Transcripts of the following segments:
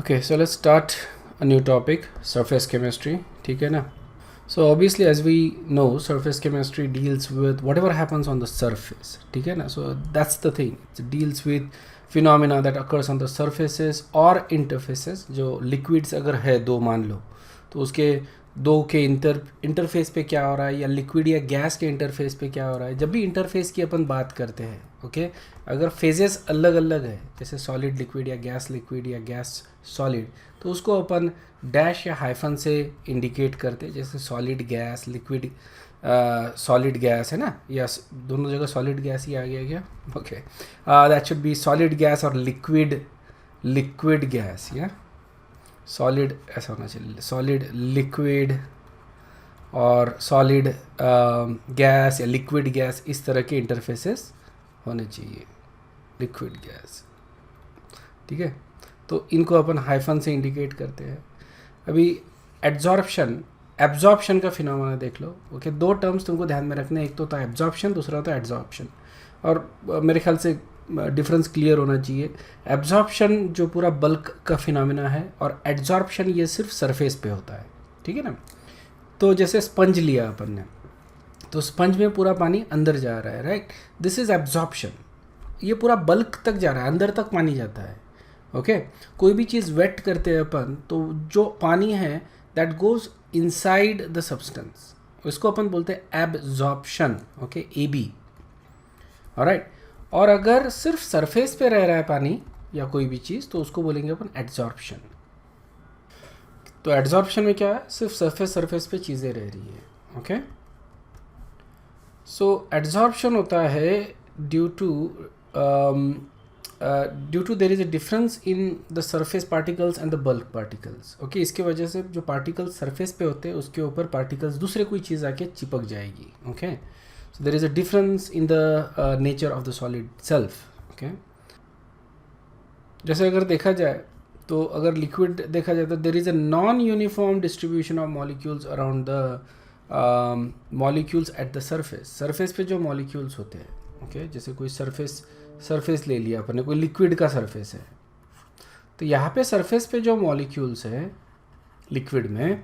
Okay, so let's start a new topic, surface chemistry. ठीक है ना? So obviously, as we know, surface chemistry deals with whatever happens on the surface. ठीक है ना? So that's the thing. It deals with phenomena that occurs on the surfaces or interfaces. जो liquids अगर है दो मान लो, तो उसके दो के इंटरफेस पे क्या हो रहा है, या लिक्विड या गैस के इंटरफेस पे क्या हो रहा है. जब भी इंटरफेस की अपन बात करते हैं, ओके, अगर फेजेस अलग अलग है, जैसे सॉलिड लिक्विड या गैस लिक्विड या गैस सॉलिड, तो उसको अपन डैश या हाइफन से इंडिकेट करते हैं. जैसे solid gas, liquid solid gas है ना, या दोनों जगह सॉलिड गैस ही आ गया क्या? Okay, that should B solid gas और लिक्विड गैस, या सॉलिड ऐसा होना चाहिए, सॉलिड लिक्विड और सॉलिड गैस या लिक्विड गैस, इस तरह के इंटरफेसेस होने चाहिए. लिक्विड गैस, ठीक है. तो इनको अपन हाइफन से इंडिकेट करते हैं. अभी एब्जॉर्प्शन का फिनोमेना देख लो. ओके, दो टर्म्स तुमको ध्यान में रखने, एक तो होता है एब्जॉर्प्शन, दूसरा होता है एड्जॉर्प्शन. और मेरे ख्याल से डिफरेंस क्लियर होना चाहिए. एब्जॉर्प्शन जो पूरा बल्क का फिनोमेना है, और एड्जॉर्प्शन ये सिर्फ सरफेस पे होता है. ठीक है ना. तो जैसे स्पंज लिया अपन ने, तो स्पंज में पूरा पानी अंदर जा रहा है, राइट. This is absorption. ये पूरा बल्क तक जा रहा है, अंदर तक पानी जाता है. ओके, कोई भी चीज़ वेट करते हैं अपन, तो जो पानी है that goes inside the substance, इसको अपन बोलते हैं एब्जॉर्प्शन. Okay, AB. ऑलराइट. और अगर सिर्फ सरफेस पे रह रहा है पानी या कोई भी चीज़, तो उसको बोलेंगे अपन एड्जॉर्प्शन. तो एड्जॉर्प्शन में क्या है, सिर्फ सरफेस पे चीज़ें रह रही है. ओके, सो एड्जॉर्प्शन होता है due to there is a difference in the surface particles and the bulk particles. Okay, इसके वजह से जो पार्टिकल्स सरफेस पे होते हैं, उसके ऊपर पार्टिकल्स दूसरे कोई चीज़ आके चिपक जाएगी. Okay, so there is a difference in the nature of the solid itself. okay, जैसे अगर देखा जाए, तो अगर लिक्विड देखा जाए, तो there is a non-uniform distribution of molecules around the molecules at the surface. surface पे जो molecules होते हैं, okay, जैसे कोई surface ले लिया अपन ने, कोई लिक्विड का surface है, तो यहाँ पे surface पे जो molecules है लिक्विड में,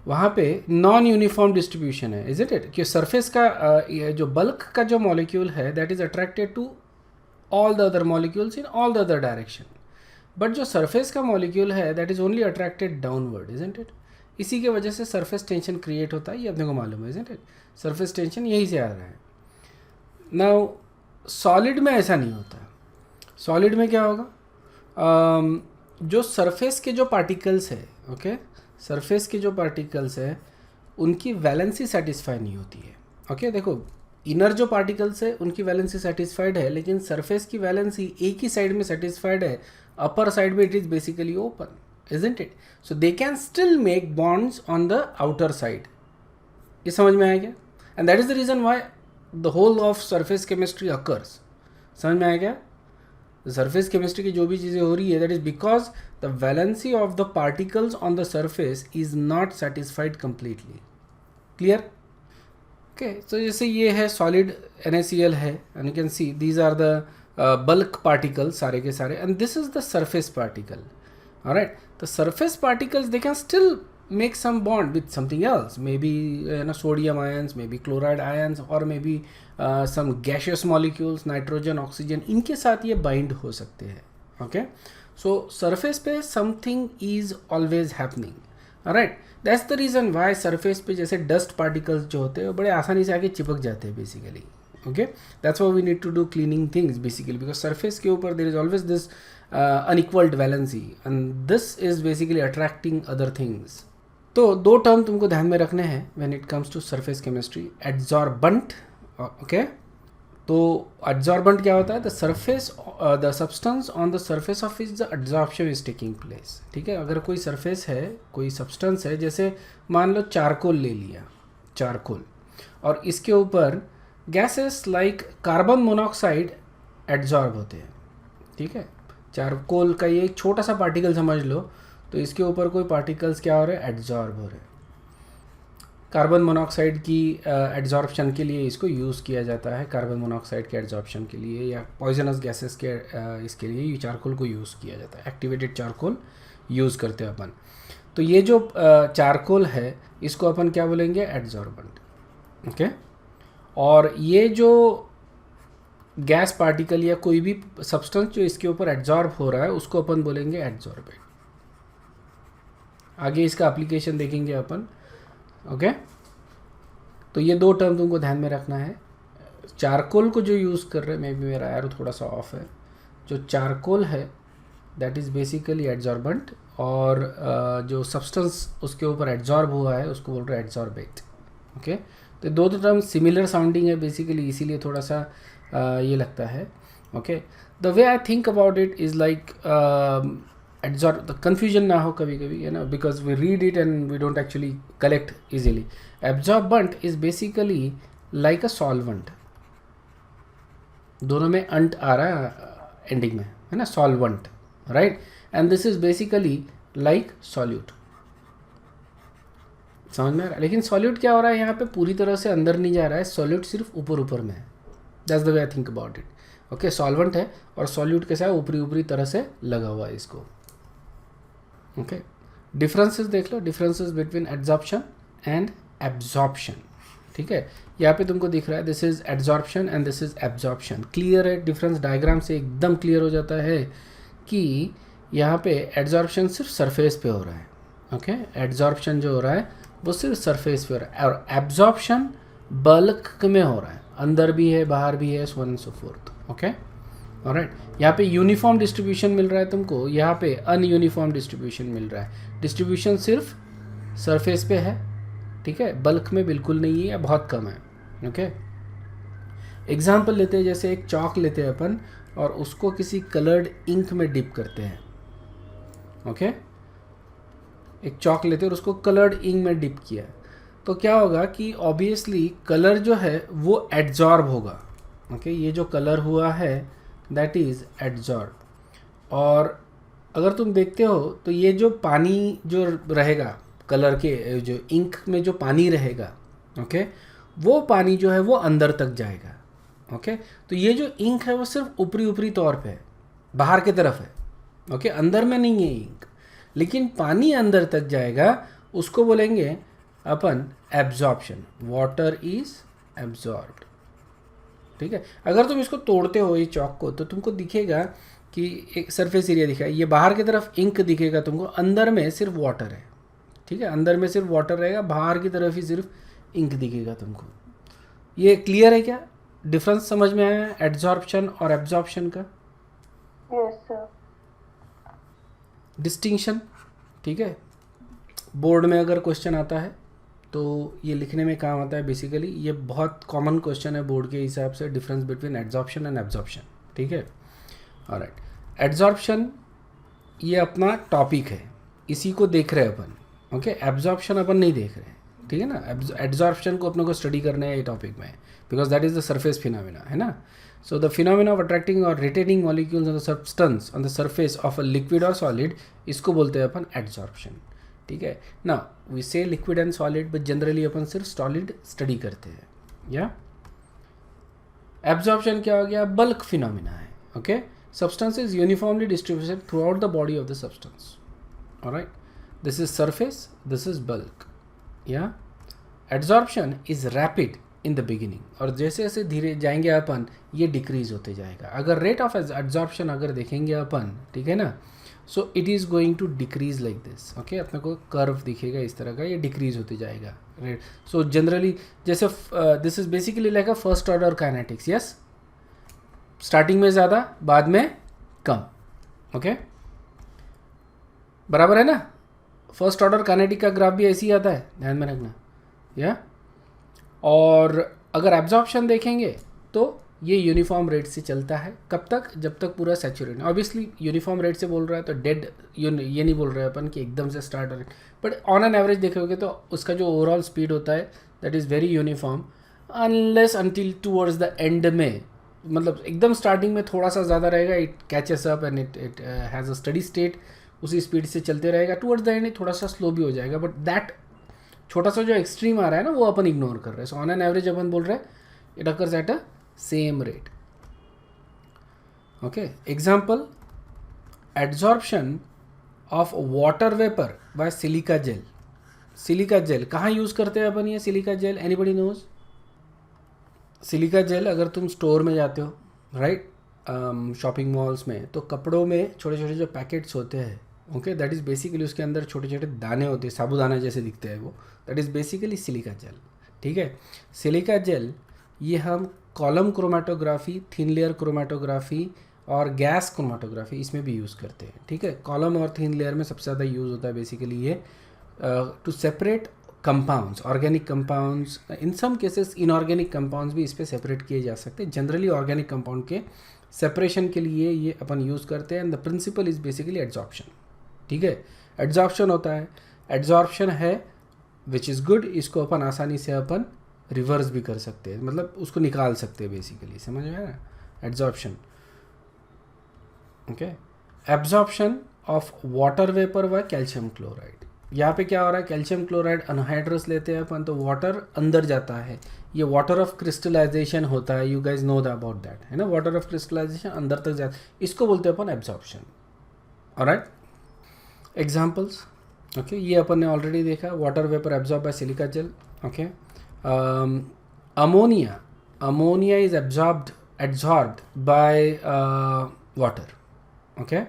वहाँ पे नॉन यूनिफॉर्म डिस्ट्रीब्यूशन है, इज इट कि सरफेस का जो बल्क का जो मॉलिक्यूल है, that is attracted to all the other molecules in all the other direction. But जो सरफेस का मॉलिक्यूल है, that is only attracted downward, is it. इसी के वजह से सरफेस टेंशन क्रिएट होता है, ये अपने को मालूम है, इज इट. सरफेस टेंशन यही से आ रहा है. नाउ सॉलिड में ऐसा नहीं होता. सॉलिड में क्या होगा, जो सरफेस के जो पार्टिकल्स है, ओके, सरफेस के जो पार्टिकल्स है, उनकी वैलेंसी सेटिस्फाई नहीं होती है. ओके, देखो, इनर जो पार्टिकल्स है उनकी वैलेंसी सेटिस्फाइड है, लेकिन सरफेस की वैलेंसी एक ही साइड में सेटिस्फाइड है, अपर साइड में it is basically open, isn't it. So they can still make bonds on the outer side. ये समझ में आया क्या? And that is the reason why the whole of surface chemistry occurs. समझ में आया क्या? सरफेस केमिस्ट्री की जो भी चीज़ें हो रही है, that is because the valency of the particles on the surface is not satisfied completely. Clear? Okay, so जैसे ये है सॉलिड NaCl है, and you can see these are the bulk particles सारे के सारे, and this is the surface particle. Alright, the surface particles they can still make some bond with something else, maybe sodium ions, maybe chloride ions, or maybe some gaseous molecules, nitrogen, oxygen, इनके साथ ये bind हो सकते हैं. okay, so surface पे something is always happening. alright, that's the reason why surface पे जैसे dust particles जो होते हैं, वो बड़े आसानी से आके चिपक जाते हैं basically. okay, that's why we need to do cleaning things basically, because surface के ऊपर there is always this unequal valency, and this is basically attracting other things. तो दो टर्म तुमको ध्यान में रखने हैं when it comes to surface chemistry. Adsorbent. Okay, तो एड्जॉर्बेंट क्या होता है? The substance on the surface of which the adsorption is taking place. ठीक है, अगर कोई सरफेस है, कोई सब्सटेंस है, जैसे मान लो चारकोल ले लिया, चारकोल, और इसके ऊपर gases like carbon monoxide adsorb होते हैं. ठीक है, चारकोल का ये एक छोटा सा पार्टिकल समझ लो, तो इसके ऊपर कोई पार्टिकल्स क्या हो रहे हैं? एड्जॉर्ब हो रहे हैं. कार्बन मोनोऑक्साइड की एड्जॉर्प्शन के लिए इसको यूज़ किया जाता है, कार्बन मोनोऑक्साइड के एड्जॉर्प्शन के लिए या पॉइजनस गैसेस के इसके लिए ये चारकोल को यूज़ किया जाता है, एक्टिवेटेड चारकोल यूज़ करते हैं अपन। तो ये जो चारकोल है इसको अपन क्या बोलेंगे, एड्जॉर्बेंट। ओके, और ये जो गैस पार्टिकल या कोई भी सब्सटेंस जो इसके ऊपर एड्जॉर्ब हो रहा है उसको अपन बोलेंगे एड्जॉर्बेंट। आगे इसका एप्लीकेशन देखेंगे अपन। ओके, तो ये दो टर्म तुमको ध्यान में रखना है। चारकोल को जो यूज़ कर रहे हैं, मे भी मेरा एरो थोड़ा सा ऑफ है, जो चारकोल है दैट इज़ बेसिकली एड्जॉर्बेंट, और जो सब्सटेंस उसके ऊपर एड्जॉर्ब हुआ है उसको बोल रहे हैं एड्जॉर्बेट। ओके, तो दो टर्म सिमिलर साउंडिंग है बेसिकली, इसीलिए थोड़ा सा ये लगता है। Okay, the way I think about it is like adsorb, confusion ना हो कभी कभी, है ना, because we read it and we don't actually collect easily. Absorbent is basically like a solvent, दोनों में अंट आ रहा है एंडिंग में, है ना, solvent, right, and this is basically like solute. समझ में आ रहा है? लेकिन सॉल्यूट क्या हो रहा है यहाँ पे, पूरी तरह से अंदर नहीं जा रहा है, सॉल्यूट सिर्फ ऊपर ऊपर में है। That's the way I think about it. Okay, solvent है और सॉल्यूट के साथ ऊपरी ऊपरी तरह से लगा हुआ है इसको। ओके, डिफरेंसेस देख लो, differences between adsorption and absorption. ठीक है, यहाँ पे तुमको दिख रहा है this is adsorption and this is absorption. Clear है, डिफरेंस डायग्राम से एकदम क्लियर हो जाता है कि यहाँ पे एड्जॉर्प्शन सिर्फ सरफेस पे हो रहा है। ओके, एड्जॉर्प्शन जो हो रहा है वो सिर्फ सरफेस पे हो रहा है, और एब्जॉर्प्शन बल्क में हो रहा है, अंदर भी है बाहर भी है, so on and so fourth. Okay, alright, यहाँ पे यूनिफॉर्म डिस्ट्रीब्यूशन मिल रहा है तुमको, यहाँ पे अनयूनिफॉर्म डिस्ट्रीब्यूशन मिल रहा है। डिस्ट्रीब्यूशन सिर्फ सरफेस पे है, ठीक है, बल्क में बिल्कुल नहीं है या बहुत कम है। ओके, एग्जाम्पल लेते हैं, जैसे एक चॉक लेते हैं अपन और उसको किसी कलर्ड इंक में डिप करते हैं। ओके, एक चॉक लेते हैं और उसको कलर्ड इंक में डिप किया, तो क्या होगा कि ऑब्वियसली कलर जो है वो एड्जॉर्ब होगा। ओके, ये जो कलर हुआ है दैट इज़ एड्जॉर्ब, और अगर तुम देखते हो तो ये जो पानी जो रहेगा कलर के, जो इंक में जो पानी रहेगा, ओके, वो पानी जो है वो अंदर तक जाएगा। ओके, तो ये जो इंक है वो सिर्फ ऊपरी ऊपरी तौर पे है, बाहर की तरफ है। ओके, अंदर में नहीं है इंक, लेकिन पानी अंदर तक जाएगा, उसको बोलेंगे अपन एब्जॉर्प्शन। Water is absorbed. ठीक है, अगर तुम इसको तोड़ते हो ये चॉक को, तो तुमको दिखेगा कि एक सरफेस एरिया दिखा है, ये बाहर की तरफ इंक दिखेगा तुमको, अंदर में सिर्फ वाटर है। ठीक है, अंदर में सिर्फ वाटर रहेगा, बाहर की तरफ ही सिर्फ इंक दिखेगा तुमको। ये क्लियर है क्या? डिफरेंस समझ में आया एड्जॉर्प्शन और एब्जॉर्प्शन का? Yes sir. डिस्टिंक्शन, ठीक है, बोर्ड में अगर क्वेश्चन आता है तो ये लिखने में काम आता है। बेसिकली ये बहुत कॉमन क्वेश्चन है बोर्ड के हिसाब से, difference between adsorption and absorption. ठीक है, ऑलराइट, एड्जॉर्प्शन ये अपना टॉपिक है, इसी को देख रहे हैं अपन। ओके, एब्जॉर्प्शन अपन नहीं देख रहे हैं, ठीक है ना। एड्जॉर्प्शन को अपने को स्टडी करना है ये टॉपिक में, because that is the surface phenomena, है ना। So the phenomena of attracting और retaining molecules on the substance on the surface of a liquid और सॉलिड, इसको बोलते हैं अपन एड्जॉर्प्शन। ठीक है ना, we say liquid and solid, but generally अपन सिर्फ सॉलिड स्टडी करते हैं। या एब्जॉर्प्शन क्या हो गया? बल्क फिनोमिना है। Okay, substance is uniformly distributed throughout the body of the substance. All right, this is surface, this is bulk. Yeah, adsorption is rapid in the beginning, और जैसे जैसे धीरे जाएंगे अपन ये डिक्रीज होते जाएगा। अगर रेट ऑफ एड्जॉर्प्शन अगर देखेंगे अपन, ठीक है ना, so it is going to decrease like this. Okay, अपने को कर्व दिखेगा इस तरह का, ये डिक्रीज होते जाएगा। रेट, सो जनरली जैसे this is basically like a first order kinetics. Yes, starting में ज़्यादा, बाद में कम। ओके, बराबर है ना। फर्स्ट ऑर्डर काइनेटिक का ग्राफ भी ऐसे ही आता है, ध्यान में रखना। या और अगर एब्जॉर्प्शन देखेंगे तो ये यूनिफॉर्म रेट से चलता है। कब तक? जब तक पूरा सैचुरेट। ऑब्वियसली यूनिफॉर्म रेट से बोल रहा है तो डेड, ये नहीं बोल रहे अपन कि एकदम से स्टार्ट हो रहा है, बट ऑन एन एवरेज देखोगे तो उसका जो ओवरऑल स्पीड होता है that is very uniform, unless until towards the end में, मतलब एकदम स्टार्टिंग में थोड़ा सा ज़्यादा रहेगा, it catches up and it has a steady state, उसी स्पीड से चलते रहेगा। टूवर्ड्स द एंड थोड़ा सा स्लो भी हो जाएगा, बट दैट छोटा सा जो एक्सट्रीम आ रहा है ना वो अपन इग्नोर कर रहे हैं. सो ऑन एन एवरेज अपन बोल रहे हैं it occurs at a same rate. Okay, example, adsorption of water vapour by silica gel. Silica gel कहाँ यूज़ करते हैं अपन ये silica gel? Anybody knows? Silica gel अगर तुम स्टोर में जाते हो, राइट, शॉपिंग मॉल्स में, तो कपड़ों में छोटे छोटे जो पैकेट्स होते हैं, ओके, दैट इज़ बेसिकली उसके अंदर छोटे छोटे दाने होते हैं, साबुदाना जैसे दिखते हैं वो, that is basically silica gel. ठीक है, सिलिका जेल ये हम column chromatography, thin layer chromatography और गैस क्रोमेटोग्राफी इसमें भी यूज़ करते हैं. ठीक है, कॉलम और थिन लेयर में सबसे ज़्यादा यूज़ होता है बेसिकली ये two separate compounds, organic compounds, in some cases inorganic compounds भी इस पे सेपरेट किए जा सकते हैं. जनरली ऑर्गेनिक कंपाउंड के सेपरेशन के लिए ये अपन यूज़ करते हैं. And the principle is basically adsorption. ठीक है, एड्जॉर्प्शन होता है, एड्जॉर्प्शन है विच इज़ गुड. इसको अपन आसानी से अपन रिवर्स भी कर सकते हैं, मतलब उसको निकाल सकते हैं बेसिकली. समझ में आया ना? Adsorption. Okay, absorption of water vapour व कैल्शियम क्लोराइड. यहाँ पे क्या हो रहा है, कैल्शियम क्लोराइड अनहाइड्रस लेते हैं अपन तो वाटर अंदर जाता है. ये वाटर ऑफ क्रिस्टलाइजेशन होता है, you guys know the about that, है ना. वाटर ऑफ क्रिस्टलाइजेशन अंदर तक जाता है, इसको बोलते हैं अपन एब्जॉर्प्शन. Alright, examples. ओके, ये अपन ने ऑलरेडी देखा, water vapour absorb by silica gel. Okay, ammonia, ammonia is absorbed by water, okay,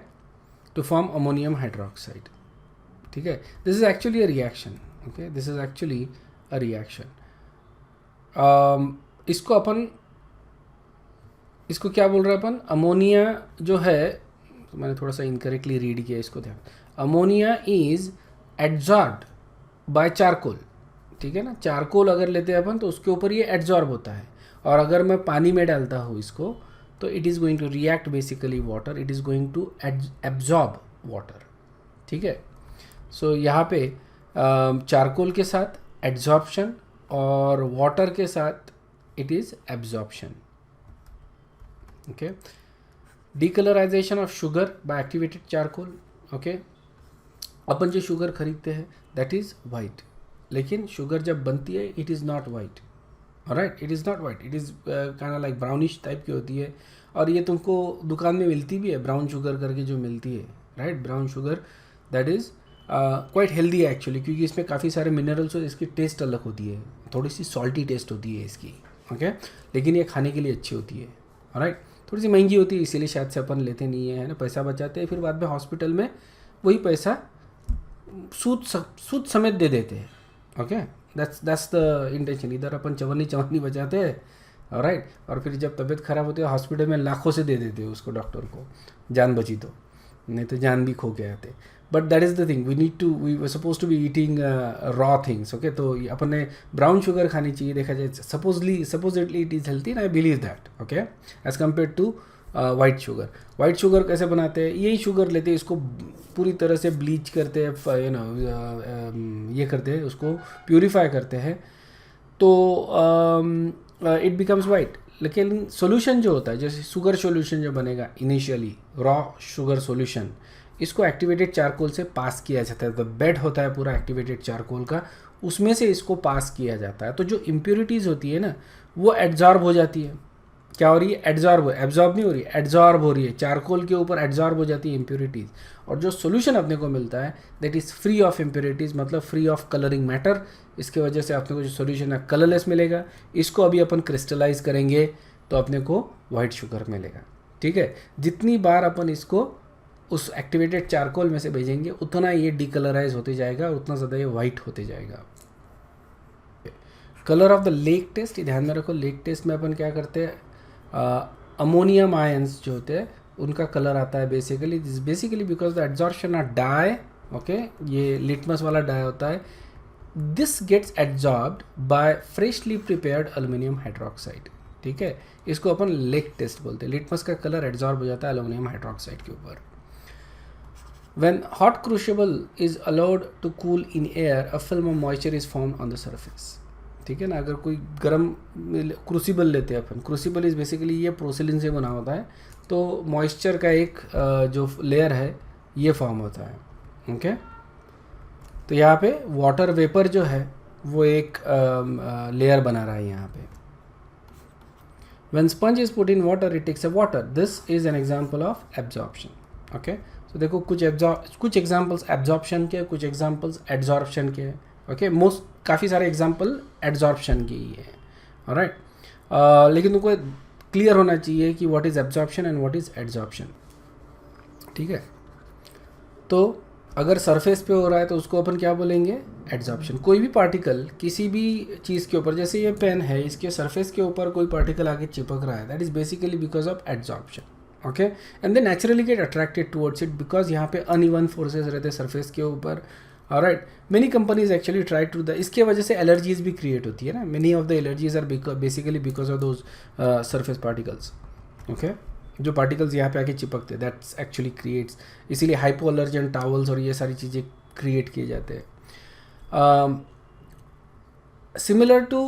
to form ammonium hydroxide. ठीक है, this is actually a reaction. Okay, this is actually a reaction. इसको अपन, इसको क्या बोल रहे हैं अपन, अमोनिया जो है, तो मैंने थोड़ा सा इनकरेक्टली रीड किया, इसको ध्यान. Ammonia is adsorbed by charcoal. ठीक है ना, चारकोल अगर लेते हैं अपन तो उसके ऊपर ये एड्जॉर्ब होता है, और अगर मैं पानी में डालता हूँ इसको तो it is going to react basically water, it is going to absorb water. ठीक है, सो यहाँ पे चारकोल के साथ एड्जॉर्प्शन और वाटर के साथ it is absorption. Okay, decolourisation of sugar by activated charcoal. Okay, अपन जो शुगर खरीदते हैं दैट इज़ वाइट, लेकिन शुगर जब बनती है it is not white. Right, it is not white, it is kind like brownish type की होती है. और ये तुमको दुकान में मिलती भी है, ब्राउन शुगर करके जो मिलती है, right, brown sugar, that is quite healthy है एक्चुअली, क्योंकि इसमें काफ़ी सारे मिनरल्स और इसकी टेस्ट अलग होती है, थोड़ी सी सॉल्टी टेस्ट होती है इसकी. ओके, लेकिन ये खाने के लिए अच्छी होती है. राइट, थोड़ी सी महंगी होती है इसीलिए शायद से अपन लेते नहीं है ना, पैसा बचाते हैं, फिर बाद में हॉस्पिटल में वही पैसा सूद समेत दे देते हैं. Okay, that's the intention. इधर अपन चवन्नी बचाते हैं, राइट, और फिर जब तबीयत खराब होती है हॉस्पिटल में लाखों से दे देते हैं उसको, डॉक्टर को, जान बची तो, नहीं तो जान भी खो के आते. But that is the thing, we were supposed to be eating raw things. Okay, तो अपन ने ब्राउन शुगर खानी चाहिए, देखा जाए supposedly it is healthy, and I believe that. Okay, as compared to white sugar. White sugar कैसे बनाते हैं, यही शुगर लेते हैं, इसको पूरी तरह से ब्लीच करते हैं, यू नो, ये करते हैं, उसको प्यूरिफाई करते हैं, तो इट बिकम्स वाइट. लेकिन सोल्यूशन जो होता है, जैसे शुगर सोल्यूशन जो बनेगा इनिशियली, रॉ शुगर सोल्यूशन, इसको एक्टिवेटेड चारकोल से पास किया जाता है. तो बेड होता है पूरा एक्टिवेटेड चारकोल का, उसमें से इसको पास किया जाता है. तो जो इम्प्योरिटीज़ होती है ना वो एड्जॉर्ब हो जाती है. क्या हो रही है, एब्जॉर्ब नहीं हो रही है, एड्जॉर्ब हो रही है. चारकोल के ऊपर एड्जॉर्ब हो जाती है इम्प्योरिटीज़, और जो सोल्यूशन अपने को मिलता है that is free of impurities, मतलब फ्री ऑफ कलरिंग मैटर. इसके वजह से अपने को जो सोल्यूशन है कलरलेस मिलेगा. इसको अभी अपन क्रिस्टलाइज करेंगे तो अपने को वाइट शुगर मिलेगा. ठीक है, जितनी बार अपन इसको उस एक्टिवेटेड चारकोल में से भेजेंगे उतना ये डीकलराइज होते जाएगा, उतना ज़्यादा ये वाइट होते जाएगा. Colour of the lake test, ध्यान में रखो, लेक टेस्ट में अपन क्या करते हैं, अमोनियम आयंस जो होते हैं उनका कलर आता है basically because the adsorption of dye. Okay, ये लिटमस वाला डाई होता है. This gets adsorbed by freshly prepared aluminium hydroxide. ठीक है, इसको अपन लेक टेस्ट बोलते हैं. लिटमस का कलर एड्जॉर्ब हो जाता है एल्युमिनियम हाइड्रोक्साइड के ऊपर. When hot crucible is allowed to cool in air, a film of moisture is formed on the surface. ठीक है ना, अगर कोई गर्म क्रूसिबल लेते हैं अपन, क्रूसिबल इज़ बेसिकली ये पोर्सिलिन से बना होता है, तो मॉइस्चर का एक जो लेयर है ये फॉर्म होता है. ओके, तो यहाँ पे वाटर वेपर जो है वो एक लेयर बना रहा है यहाँ पे. When sponge is put in water, it takes a water. This is an example of absorption. Okay. So देखो कुछ examples absorption के, कुछ examples adsorption के. Okay. काफ़ी सारे example adsorption के ही है. Alright. लेकिन तुमको clear होना चाहिए कि what is absorption and what is adsorption. ठीक है. तो अगर सरफेस पे हो रहा है तो उसको अपन क्या बोलेंगे, एड्जॉर्प्शन. कोई भी पार्टिकल किसी भी चीज़ के ऊपर, जैसे ये पेन है, इसके सरफेस के ऊपर कोई पार्टिकल आके चिपक रहा है, that is basically because of adsorption. Okay. And they naturally get attracted towards it because यहाँ पे अनइवन फोर्सेस रहते हैं सरफेस के ऊपर. Alright. Many companies actually try to the, इसके वजह से एलर्जीज भी क्रिएट होती है ना. Many of the allergies are basically because of those surface particles. Okay. जो पार्टिकल्स यहाँ पे आके चिपकते हैं, दैट्स एक्चुअली क्रिएट्स, इसीलिए हाइपो अलर्जन टावल्स और ये सारी चीज़ें क्रिएट किए जाते हैं. सिमिलर टू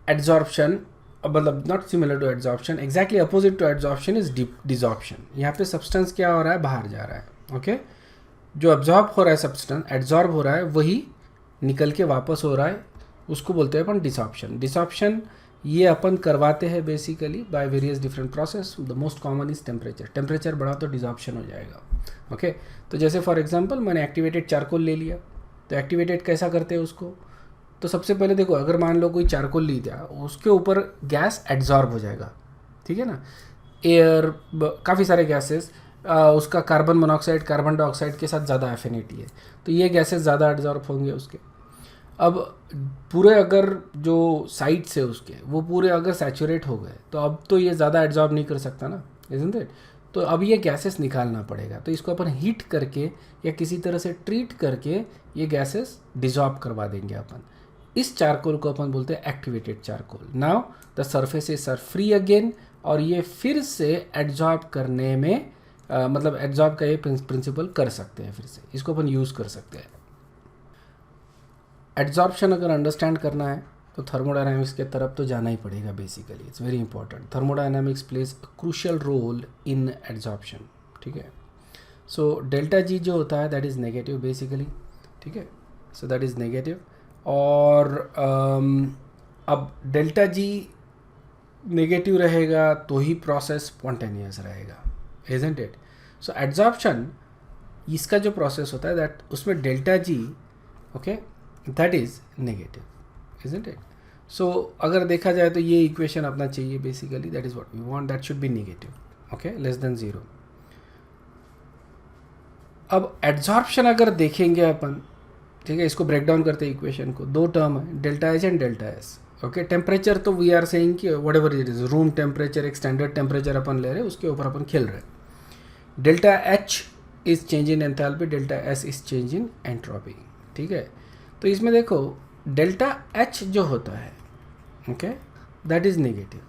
एड्जॉर्प्शन, मतलब not similar to adsorption, exactly opposite to adsorption is desorption. यहाँ पे सब्सटेंस क्या हो रहा है, बाहर जा रहा है. ओके. जो एब्जॉर्ब हो रहा है सब्सटेंस, एड्जॉर्ब हो रहा है, वही निकल के वापस हो रहा है, उसको बोलते हैं अपन डिसॉर्प्शन. डिसॉर्प्शन ये अपन करवाते हैं basically by various different process. The most common is temperature. Temperature बढ़ा तो डिसॉर्प्शन हो जाएगा. ओके. तो जैसे फॉर एग्जांपल मैंने एक्टिवेटेड चारकोल ले लिया, तो एक्टिवेटेड कैसा करते हैं उसको, तो सबसे पहले देखो, अगर मान लो कोई चारकोल ली दिया, उसके ऊपर गैस एड्जॉर्ब हो जाएगा. ठीक है ना. एयर, काफ़ी सारे गैसेस, उसका कार्बन मोनोऑक्साइड, कार्बन डाइऑक्साइड के साथ ज़्यादा एफिनिटी है, तो ये गैसेस ज़्यादा एड्जॉर्ब होंगे उसके. अब पूरे अगर जो साइड्स है उसके, वो पूरे अगर सैचुरेट हो गए, तो अब तो ये ज़्यादा एड्जॉर्ब नहीं कर सकता ना, इज़न्ट इट. तो अब ये गैसेस निकालना पड़ेगा, तो इसको अपन हीट करके या किसी तरह से ट्रीट करके ये गैसेस डिजॉर्ब करवा देंगे अपन. इस चारकोल को अपन बोलते हैं activated charcoal. Now the surfaces are free again, और ये फिर से एड्जॉर्ब करने में मतलब एड्जॉर्ब का ये प्रिंसिपल कर सकते हैं, फिर से इसको अपन यूज़ कर सकते हैं. एड्जॉर्प्शन अगर अंडरस्टैंड करना है तो थर्मोडायनामिक्स के तरफ तो जाना ही पड़ेगा basically. It's very important. Thermodynamics plays a crucial role in adsorption. ठीक है. सो डेल्टा जी जो होता है दैट इज़ नेगेटिव बेसिकली. ठीक है. So that is negative. और अब डेल्टा जी नेगेटिव रहेगा तो ही प्रोसेस स्पॉन्टेनियस रहेगा, इज़न्ट इट. सो एड्जॉर्प्शन, इसका जो प्रोसेस होता है दैट, उसमें delta G, okay, that is negative, isn't it. So अगर देखा जाए तो ये इक्वेशन अपना चाहिए basically, that is what we want, that should be negative. Okay. Less than 0. अब एड्जॉर्प्शन अगर देखेंगे अपन, ठीक है, इसको ब्रेक डाउन करते हैं इक्वेशन को. दो टर्म है, delta H and delta S. Okay. Temperature तो वी आर सेइंग कि what ever it is, room temperature, एक स्टैंडर्ड टेम्परेचर अपन ले रहे हैं, उसके ऊपर अपन खेल रहे हैं. Delta H is change in enthalpy, delta S is change in entropy. ठीक है. तो इसमें देखो डेल्टा एच जो होता है, okay, that is negative,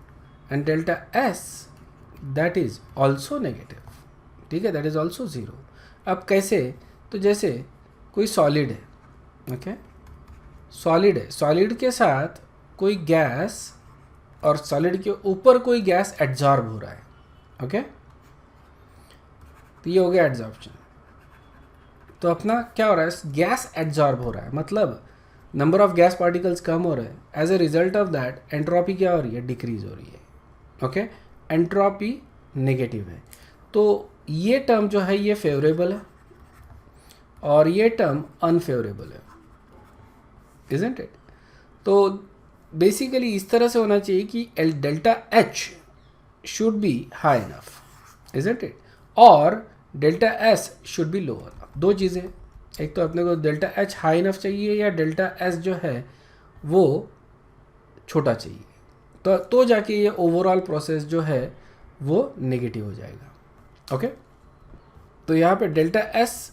and delta S that is also negative. ठीक है. That is also 0. अब कैसे, तो जैसे कोई सॉलिड है, ओके, सॉलिड है, सॉलिड के साथ कोई गैस, और सॉलिड के ऊपर कोई गैस एड्जॉर्ब हो रहा है. ओके. तो ये हो गया एड्जॉर्प्शन. तो अपना क्या हो रहा है, गैस एड्जॉर्ब हो रहा है, मतलब नंबर ऑफ गैस पार्टिकल्स कम हो रहे हैं. As a result of that entropy क्या हो रही है, डिक्रीज हो रही है. ओके. एंट्रोपी नेगेटिव है. तो ये टर्म जो है ये फेवरेबल है, और ये टर्म अनफेवरेबल है, इज़न्ट इट. तो बेसिकली इस तरह से होना चाहिए कि delta H should be high enough, isn't it, और delta S should be lower. दो चीज़ें, एक तो अपने को डेल्टा एच हाई इनफ चाहिए, या डेल्टा एस जो है वो छोटा चाहिए, तो जाके ये ओवरऑल प्रोसेस जो है वो नेगेटिव हो जाएगा. ओके. तो यहाँ पे delta S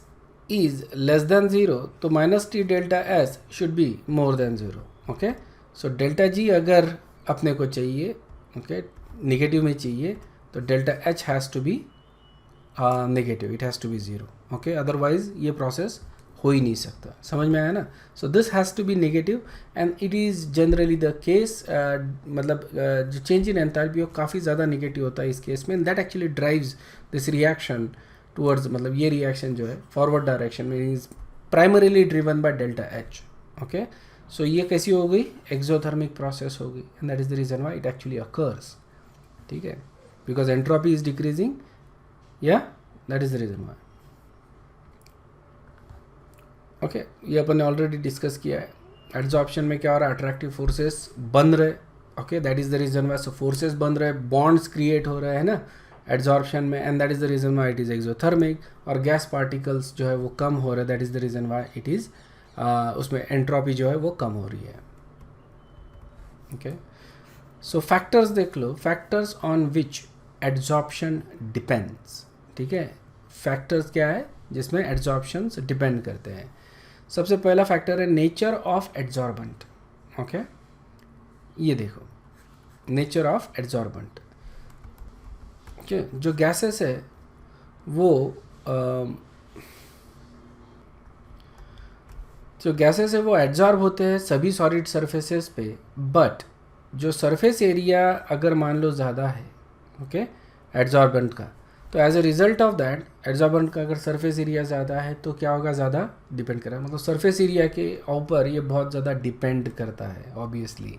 is less than 0, तो minus T delta S should be more than 0. Okay. So delta G अगर अपने को चाहिए, ओके, नेगेटिव में चाहिए, तो delta H has to be negative, it has to be 0. Okay. Otherwise ये process हो ही नहीं सकता. समझ में आया ना. So this has to be negative, and it is generally the case. मतलब जो चेंज इन एंथैल्पी वो काफ़ी ज़्यादा नेगेटिव होता है इस केस में, and that actually drives this reaction towards, मतलब ये रिएक्शन जो है फॉरवर्ड डायरेक्शन में is primarily driven by delta H. Okay. So ये कैसी हो गई, एक्सोथर्मिक प्रोसेस हो गई, and that is the reason why it actually occurs, ठीक है, बिकॉज एंट्रोपी इज डिक्रीजिंग, या that is the reason why. Okay, ये अपन ने ऑलरेडी डिस्कस किया है। एड्जॉर्प्शन में क्या हो रहा है, अट्रैक्टिव फोर्सेस बन रहे, okay, that is the reason why, so forces बन रहे, बॉन्ड्स क्रिएट हो रहे हैं ना एड्जॉर्प्शन में, and that is the reason why it is exothermic, और गैस पार्टिकल्स जो है वो कम हो रहे, that is the reason why it is उसमें एंट्रोपी जो है वो कम हो रही है। ओके, सो फैक्टर्स देख लो, factors on which adsorption depends, ठीक है, फैक्टर्स क्या है जिसमें एड्जॉर्प्शन डिपेंड करते हैं। सबसे पहला फैक्टर है नेचर ऑफ एड्जॉर्बेंट। ओके, ये देखो नेचर ऑफ एड्जॉर्बेंट। ओके, जो गैसेस है वो जो गैसेस है वो एड्जॉर्ब होते हैं सभी सॉलिड सरफेसेस पे, बट जो सरफेस एरिया अगर मान लो ज़्यादा है, ओके, एड्जॉर्बेंट का, तो as a result of that adsorbent का अगर सरफेस एरिया ज़्यादा है तो क्या होगा, ज़्यादा डिपेंड करेगा, मतलब सरफेस एरिया के ऊपर ये बहुत ज़्यादा डिपेंड करता है obviously.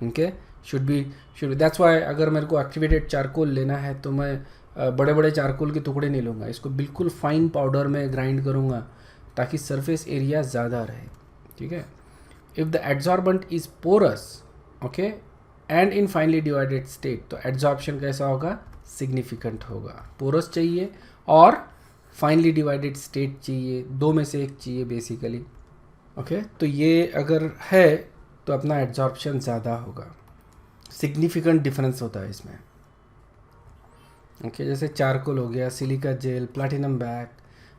Okay, should be that's why अगर मेरे को एक्टिवेटेड चारकोल लेना है तो मैं बड़े बड़े चारकोल के टुकड़े नहीं लूँगा, इसको बिल्कुल फाइन पाउडर में ग्राइंड करूँगा ताकि सरफेस एरिया ज़्यादा रहे, ठीक है। If the adsorbent is porous, okay, and in finely divided state, तो एड्जॉर्प्शन कैसा होगा, सिग्निफिकेंट होगा। पोरस चाहिए और फाइनली डिवाइडेड स्टेट चाहिए, दो में से एक चाहिए बेसिकली। ओके, तो ये अगर है तो अपना एड्जॉर्प्शन ज़्यादा होगा, सिग्निफिकेंट डिफरेंस होता है इसमें। ओके, जैसे चारकोल हो गया, सिलिका जेल, प्लैटिनम बैग,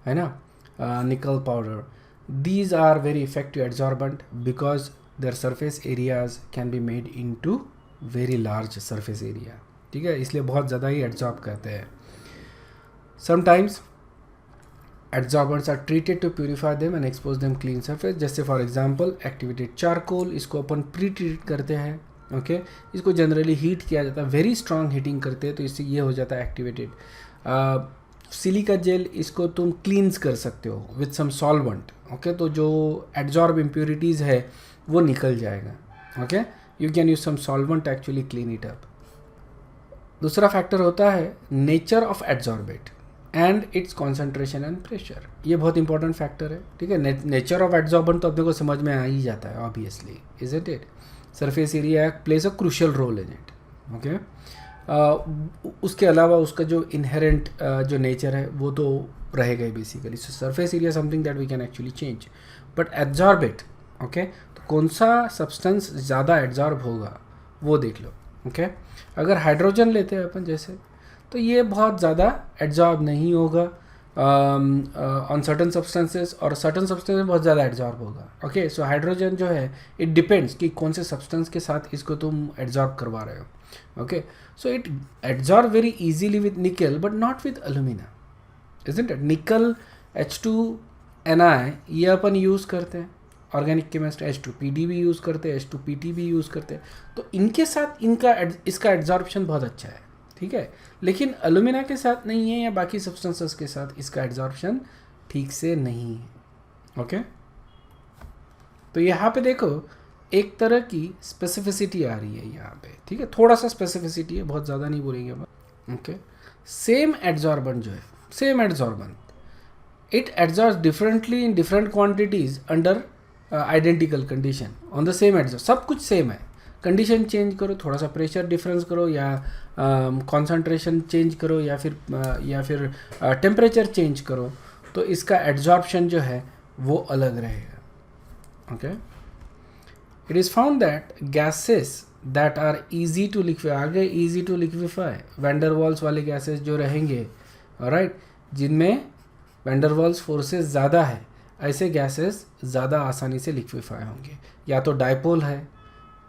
है ना, निकल powder, these are very effective adsorbent because their surface areas can be made into very large surface area, ठीक है, इसलिए बहुत ज़्यादा ही एड्जॉर्ब करते हैं। sometimes adsorbents are treated to purify them and expose them clean surface, जैसे for example activated charcoal, इसको अपन pre treat करते हैं, ओके, इसको जनरली हीट किया जाता है, वेरी स्ट्रॉन्ग हीटिंग करते हैं तो इससे ये हो जाता है एक्टिवेटेड। सिलिका जेल, इसको तुम क्लींस कर सकते हो विथ सम सॉल्वेंट, ओके, तो जो एड्जॉर्ब इम्प्योरिटीज़ है वो निकल जाएगा, okay, you can use some solvent actually clean it up. दूसरा फैक्टर होता है nature of adsorbate and its concentration and pressure, ये बहुत इंपॉर्टेंट फैक्टर है, ठीक है। नेचर ऑफ एड्जॉर्बेंट तो अपने को समझ में आ ही जाता है obviously, isn't it, surface area plays a crucial role in it, okay. उसके अलावा उसका जो इनहेरेंट जो नेचर है वो तो रहेगा ही basically, so surface area something that we can actually change, but absorb it, okay, तो कौन सा सब्सटेंस ज़्यादा एब्जॉर्ब होगा वो देख लो, ओके। अगर हाइड्रोजन लेते हैं अपन जैसे, तो ये बहुत ज़्यादा एब्जॉर्ब नहीं होगा ऑन सर्टन सब्सटेंसेस, और सर्टन सब्सटेंस बहुत ज़्यादा एब्जॉर्ब होगा, ओके। सो हाइड्रोजन जो है इट डिपेंड्स कि कौन से सब्सटेंस के साथ इसको तुम एब्जॉर्ब करवा रहे हो, okay, so it adsorb very easily with nickel but not with alumina, isn't it? nickel H2Ni ये अपन यूज़ करते हैं, ऑर्गेनिक केमिस्ट H2PD भी यूज़ करते हैं, H2PT भी यूज़ करते हैं, तो इनके साथ इसका एड्जॉर्प्शन बहुत अच्छा है, ठीक है, लेकिन अलुमिना के साथ नहीं है या बाकी सब्सटेंसेस के साथ इसका एड्जॉर्प्शन ठीक से नहीं है, ओके। तो यहाँ पे देखो एक तरह की स्पेसिफिसिटी आ रही है यहाँ पे, ठीक है, थोड़ा सा स्पेसिफिसिटी है, बहुत ज़्यादा नहीं बोलेंगे हम, ओके। सेम एड्जॉर्बेंट जो है, same adsorbent it adsorbs differently in different quantities under identical condition on the same adsorb, सब कुछ सेम है, कंडीशन चेंज करो, थोड़ा सा प्रेशर डिफरेंस करो या कॉन्सेंट्रेशन चेंज करो या फिर टेम्परेचर चेंज करो, तो इसका एड्जॉर्प्शन जो है वो अलग रहेगा, okay. It is found that gases that are easy to liquefy, आगे easy to liquefy, van der Waals वाले गैसेस जो रहेंगे, राइट, जिनमें वैंडर वाल्स फोर्सेस ज़्यादा है, ऐसे गैसेस ज़्यादा आसानी से लिक्विफाई होंगे, या तो डाइपोल है,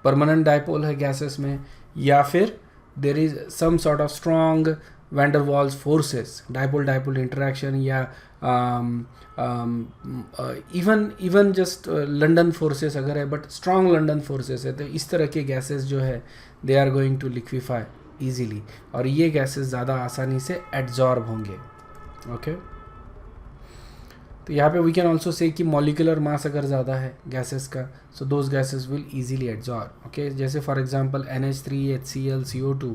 परमानेंट डाइपोल है गैसेस में, या फिर there is some sort of strong van der Waals forces, dipole interaction, या इवन जस्ट लंडन फोर्सेस अगर है, बट स्ट्रॉन्ग लंडन फोर्सेस है, तो इस तरह के गैसेस जो है they are going to liquefy easily, और ये गैसेस ज़्यादा आसानी से एड्जॉर्ब होंगे, ओके। तो यहाँ पे वी कैन ऑल्सो से कि मॉलिकुलर मास अगर ज़्यादा है गैसेस का, so those gases will easily absorb. Okay, जैसे for example NH3, HCl, CO2,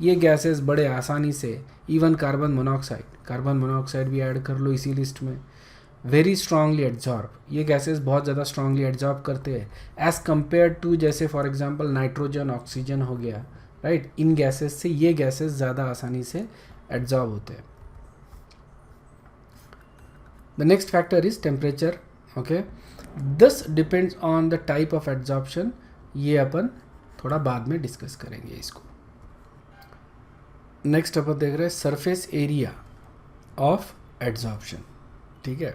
ये गैसेस बड़े आसानी से, इवन कार्बन मोनोऑक्साइड भी ऐड कर लो इसी लिस्ट में, वेरी स्ट्रांगली एब्जॉर्ब, ये गैसेस बहुत ज़्यादा स्ट्रांगली एब्जॉर्ब करते हैं एज़ कम्पेयर टू जैसे फॉर एग्जांपल नाइट्रोजन, ऑक्सीजन हो गया, राइट। इन गैसेस से ये गैसेस ज़्यादा आसानी से एब्जॉर्ब होते हैं। The next factor is temperature. Okay, this depends on the type of adsorption. ये अपन थोड़ा बाद में डिस्कस करेंगे इसको। नेक्स्ट अपन देख रहे हैं सरफेस एरिया ऑफ एड्जॉर्प्शन। ठीक है,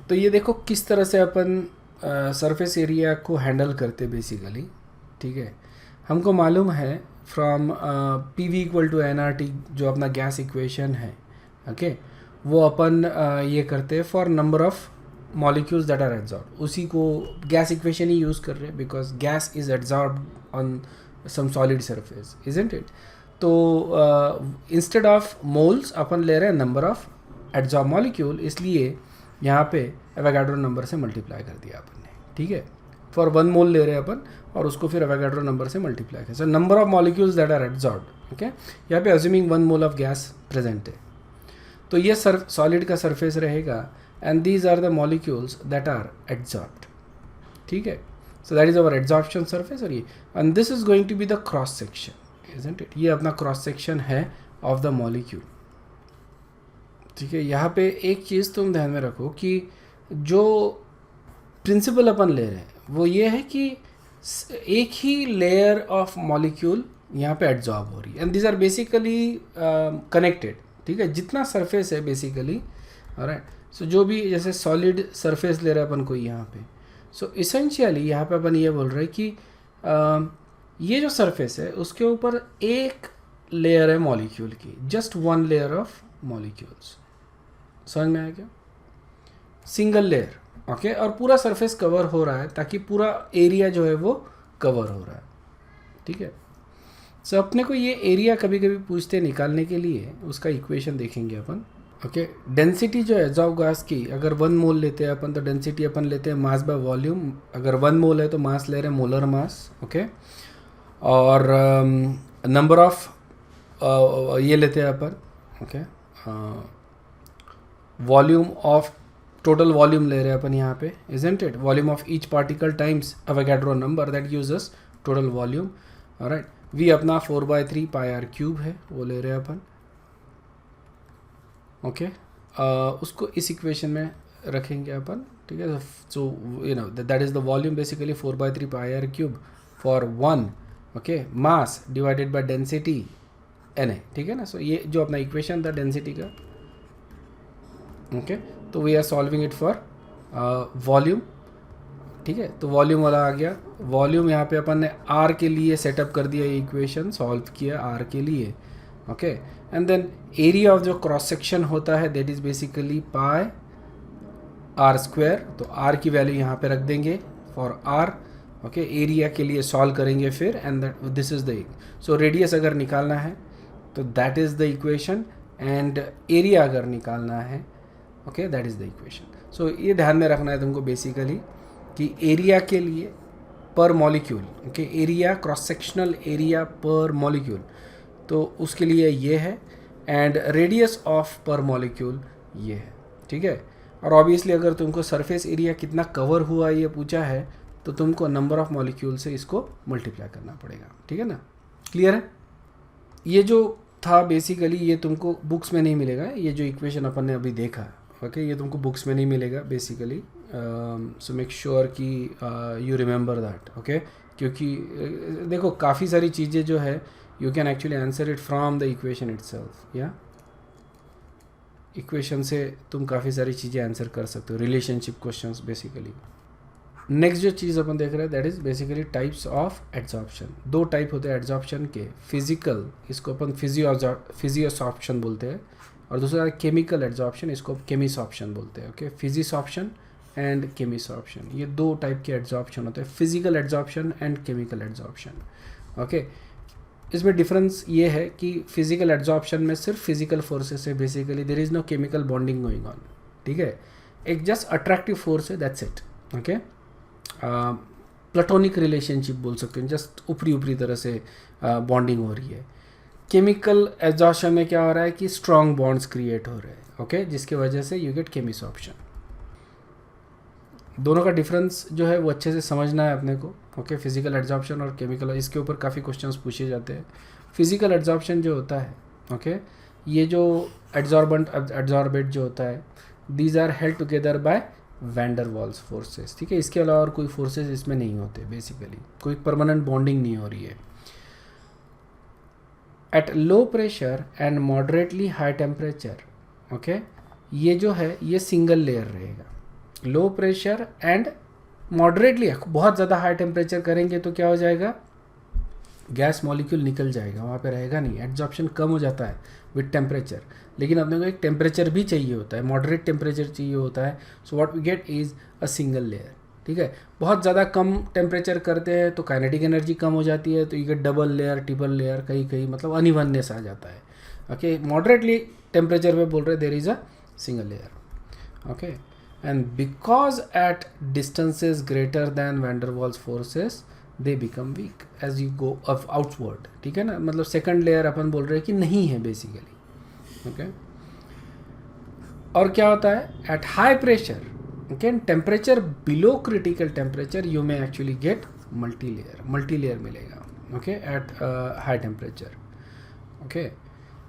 तो ये देखो किस तरह से अपन सरफेस एरिया को हैंडल करते बेसिकली। ठीक है, हमको मालूम है फ्रॉम PV = nRT जो अपना गैस इक्वेशन है। ओके, वो अपन ये करते हैं for number of molecules that are adsorb, उसी को गैस इक्वेशन ही यूज़ कर रहे हैं because gas is adsorb on some solid surface, isn't it. तो इंस्टेड ऑफ मोल्स अपन ले रहे हैं नंबर ऑफ एड्जॉर्ब मॉलिक्यूल, इसलिए यहाँ पे एवोगाड्रो नंबर से मल्टीप्लाई कर दिया अपन ने। ठीक है, फॉर 1 मोल ले रहे हैं अपन और उसको फिर एवोगाड्रो नंबर से मल्टीप्लाई करें। So number of molecules that are adsorb. Okay, यहाँ पे assuming 1 mole of gas present है, तो ये सॉलिड का सरफेस रहेगा and these are the molecules that are adsorbed. ठीक है, so that is our adsorption surface और ये and this is going to be the cross section, isn't it. ये अपना क्रॉस सेक्शन है ऑफ द मॉलिक्यूल। ठीक है, यहाँ पे एक चीज़ तुम ध्यान में रखो कि जो प्रिंसिपल अपन ले रहे हैं वो ये है कि एक ही लेयर ऑफ मॉलिक्यूल यहाँ पे एड्जॉर्ब हो रही है and these are basically connected. ठीक है, जितना सरफेस है बेसिकली, ऑलराइट। सो जो भी जैसे सॉलिड सरफेस ले रहे हैं अपन को यहाँ पे, सो इसेंशियली यहाँ पे अपन ये बोल रहे हैं कि ये जो सरफेस है उसके ऊपर एक लेयर है मॉलिक्यूल की, जस्ट 1 लेयर ऑफ मॉलिक्यूल्स। समझ में आया क्या? Single layer. ओके, और पूरा सरफेस कवर हो रहा है ताकि पूरा एरिया जो है वो कवर हो रहा है। ठीक है, सो अपने को ये एरिया कभी कभी पूछते निकालने के लिए, उसका इक्वेशन देखेंगे अपन। ओके, डेंसिटी जो है एड्जॉर्ब गैस की, अगर 1 मोल लेते हैं अपन तो डेंसिटी अपन लेते हैं मास बाय वॉल्यूम। अगर 1 मोल है तो मास ले रहे हैं मोलर मास। ओके, और नंबर ऑफ ये लेते हैं अपन। Okay, volume of total volume ले रहे हैं अपन यहाँ पे, isn't it. Volume of each particle times Avogadro number that uses total volume. Alright, V अपना 4/3 πr³ है, वो ले रहे हैं अपन। ओके, उसको इस इक्वेशन में रखेंगे अपन। ठीक है, so you know that is the volume basically 4/3 πr³ for 1। Okay, mass divided by density Na। ठीक है ना, सो ये जो अपना इक्वेशन था डेंसिटी का। ओके, तो we are solving it for volume. ठीक है, तो वॉल्यूम वाला आ गया। वॉल्यूम यहाँ पे अपन ने R के लिए सेटअप कर दिया, ये इक्वेशन सॉल्व किया R के लिए। Okay, and then area of जो क्रॉस सेक्शन होता है दैट इज बेसिकली πr²। तो R की वैल्यू यहाँ पे रख देंगे फॉर R। ओके, एरिया के लिए सॉल्व करेंगे फिर and this is the, so radius अगर निकालना है तो that is the equation and area अगर निकालना है, okay, that is the equation. So ये ध्यान में रखना है तुमको बेसिकली कि एरिया के लिए पर molecule, okay, area cross sectional area पर मॉलिक्यूल, तो उसके लिए ये है एंड रेडियस ऑफ पर मॉलिक्यूल ये है। ठीक है, और ऑब्वियसली अगर तुमको सरफेस एरिया कितना कवर हुआ ये पूछा है तो तुमको नंबर ऑफ मॉलिक्यूल से इसको मल्टीप्लाई करना पड़ेगा। ठीक है ना, क्लियर है? ये जो था बेसिकली ये तुमको बुक्स में नहीं मिलेगा, ये जो इक्वेशन अपन ने अभी देखा, ओके, ये तुमको बुक्स में नहीं मिलेगा बेसिकली। सो मेक श्योर कि यू रिमेंबर दैट। ओके, क्योंकि देखो काफ़ी सारी चीज़ें जो है you can actually answer it from the equation itself, या इक्वेशन से तुम काफ़ी सारी चीज़ें आंसर कर सकते हो, रिलेशनशिप क्वेश्चंस बेसिकली। नेक्स्ट जो चीज़ अपन देख रहे हैं that is basically types of adsorption. 2 type होते हैं एड्जॉर्प्शन के, फिजिकल, इसको अपन फिजियोसॉर्प्शन बोलते हैं, और दूसरा केमिकल एड्जॉर्प्शन, इसको केमिसॉर्प्शन बोलते हैं। ओके, फिजिसॉर्प्शन एंड केमिसॉर्प्शन, ये 2 टाइप के एड्जॉर्प्शन होते हैं, physical adsorption and chemical adsorption. Okay, इसमें डिफरेंस ये है कि फिजिकल एड्जॉर्प्शन में सिर्फ फिजिकल फोर्सेस है basically, there is no chemical bonding going on. ठीक है, एक जस्ट अट्रैक्टिव फोर्स है, that's it. Okay, platonic relationship बोल सकते हैं, जस्ट ऊपरी ऊपरी तरह से बॉन्डिंग हो रही है. केमिकल एग्जॉशन में क्या हो रहा है कि स्ट्रॉन्ग बॉन्ड्स क्रिएट हो रहे हैं. ओके, जिसके वजह से यू गेट केमिसॉर्प्शन. दोनों का डिफरेंस जो है वो अच्छे से समझना है अपने को. ओके, फिजिकल एड्जॉर्प्शन और केमिकल, इसके ऊपर काफ़ी क्वेश्चंस पूछे जाते हैं. फिजिकल एड्जॉर्प्शन जो होता है, ओके, ये जो एड्जॉर्बेंट एड्जॉर्बेट जो होता है, these are held together by van der Waals forces. ठीक है, इसके अलावा और कोई फोर्सेस इसमें नहीं होते. बेसिकली कोई परमानेंट बॉन्डिंग नहीं हो रही है. At low pressure and moderately high temperature, okay, ये जो है ये सिंगल लेयर रहेगा. लो प्रेशर एंड मॉडरेटली, बहुत ज़्यादा हाई टेम्परेचर करेंगे तो क्या हो जाएगा, गैस मॉलिक्यूल निकल जाएगा, वहाँ पे रहेगा नहीं. एब्जॉर्प्शन कम हो जाता है विद टेम्परेचर. लेकिन अपने को एक टेम्परेचर भी चाहिए होता है, मॉडरेट टेम्परेचर चाहिए होता है. So what we get is a single layer. ठीक है, बहुत ज़्यादा कम टेम्परेचर करते हैं तो काइनेटिक एनर्जी कम हो जाती है, तो you get double layer, triple layer, कहीं कहीं मतलब अनइवननेस आ जाता है. ओके, मॉडरेटली टेम्परेचर पे बोल रहे there is a single layer. Okay, and because at distances greater than van der Waals forces they become weak as you go outward. ठीक है ना, मतलब सेकंड लेयर अपन बोल रहे हैं कि नहीं है बेसिकली. ओके, और क्या होता है at high pressure, okay, temperature below critical temperature you may actually get multi layer मिलेगा. Okay, at high temperature. Okay,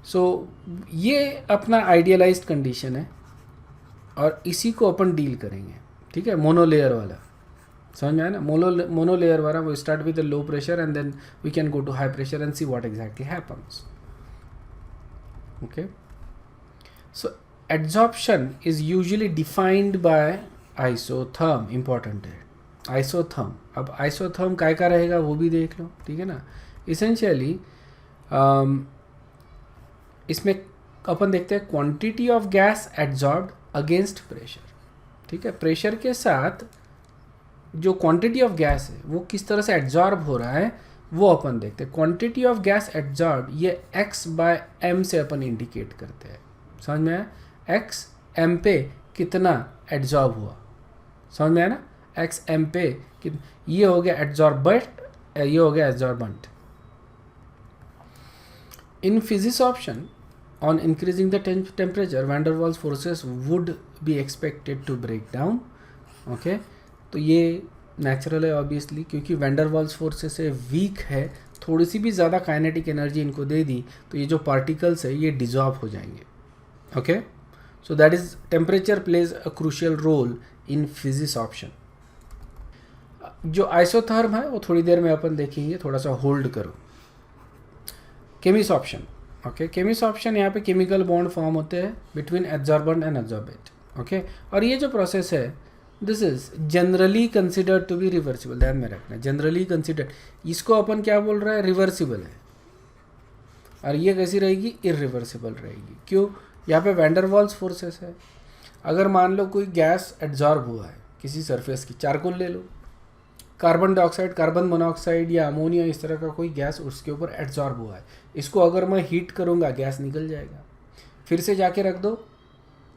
so ये अपना आइडियलाइज्ड कंडीशन है और इसी को अपन डील करेंगे. ठीक है, मोनोलेयर वाला समझ में आया ना. मोनोलेयर वाला वो start with low pressure and then we can go to high pressure and see what exactly happens. Okay, so adsorption is usually defined by isotherm. Important है आइसोथर्म. अब आइसोथर्म काय का रहेगा वो भी देख लो. ठीक है ना, इसेंशियली इसमें अपन देखते हैं quantity of gas adsorbed against pressure. ठीक है, प्रेशर के साथ जो क्वांटिटी ऑफ गैस है वो किस तरह से एड्जॉर्ब हो रहा है वो अपन देखते हैं. क्वांटिटी ऑफ गैस एड्जॉर्ब ये x/m से अपन इंडिकेट करते हैं. समझ में आया, x m पे कितना एड्जॉर्ब हुआ. समझ में आया ना, x m पे ये हो गया एड्जॉर्बेंट, ये हो गया adsorbent. In physisorption, on increasing the temperature van der Waals forces would be expected to break down. Okay, तो ये नेचुरल है ऑब्वियसली, क्योंकि van der Waals forces से वीक है. थोड़ी सी भी ज़्यादा काइनेटिक एनर्जी इनको दे दी तो ये जो पार्टिकल्स है ये डिजॉल्व हो जाएंगे. Okay, so that is temperature plays a crucial role in physisorption. जो आइसोथर्म है वो थोड़ी देर में अपन देखेंगे, थोड़ा सा होल्ड करो. केमिसॉर्प्शन. ओके, केमिसॉर्प्शन यहाँ पे केमिकल बॉन्ड फॉर्म होते हैं between absorbent and absorbate. Okay, और ये जो प्रोसेस है this is generally considered to be reversible. ध्यान में रखना, जनरली कंसिडर्ड, इसको अपन क्या बोल रहे हैं, रिवर्सिबल है. और ये कैसी रहेगी, इरिवर्सिबल रहेगी. क्यों, यहाँ पे वैन डर वाल्स फोर्सेस है. अगर मान लो कोई गैस एब्जॉर्ब हुआ है किसी सरफेस की, चारकोल ले लो, कार्बन डाइऑक्साइड, कार्बन मोनोऑक्साइड या अमोनिया, इस तरह का कोई गैस उसके ऊपर एब्जॉर्ब हुआ है. इसको अगर मैं हीट करूँगा गैस निकल जाएगा. फिर से जाके रख दो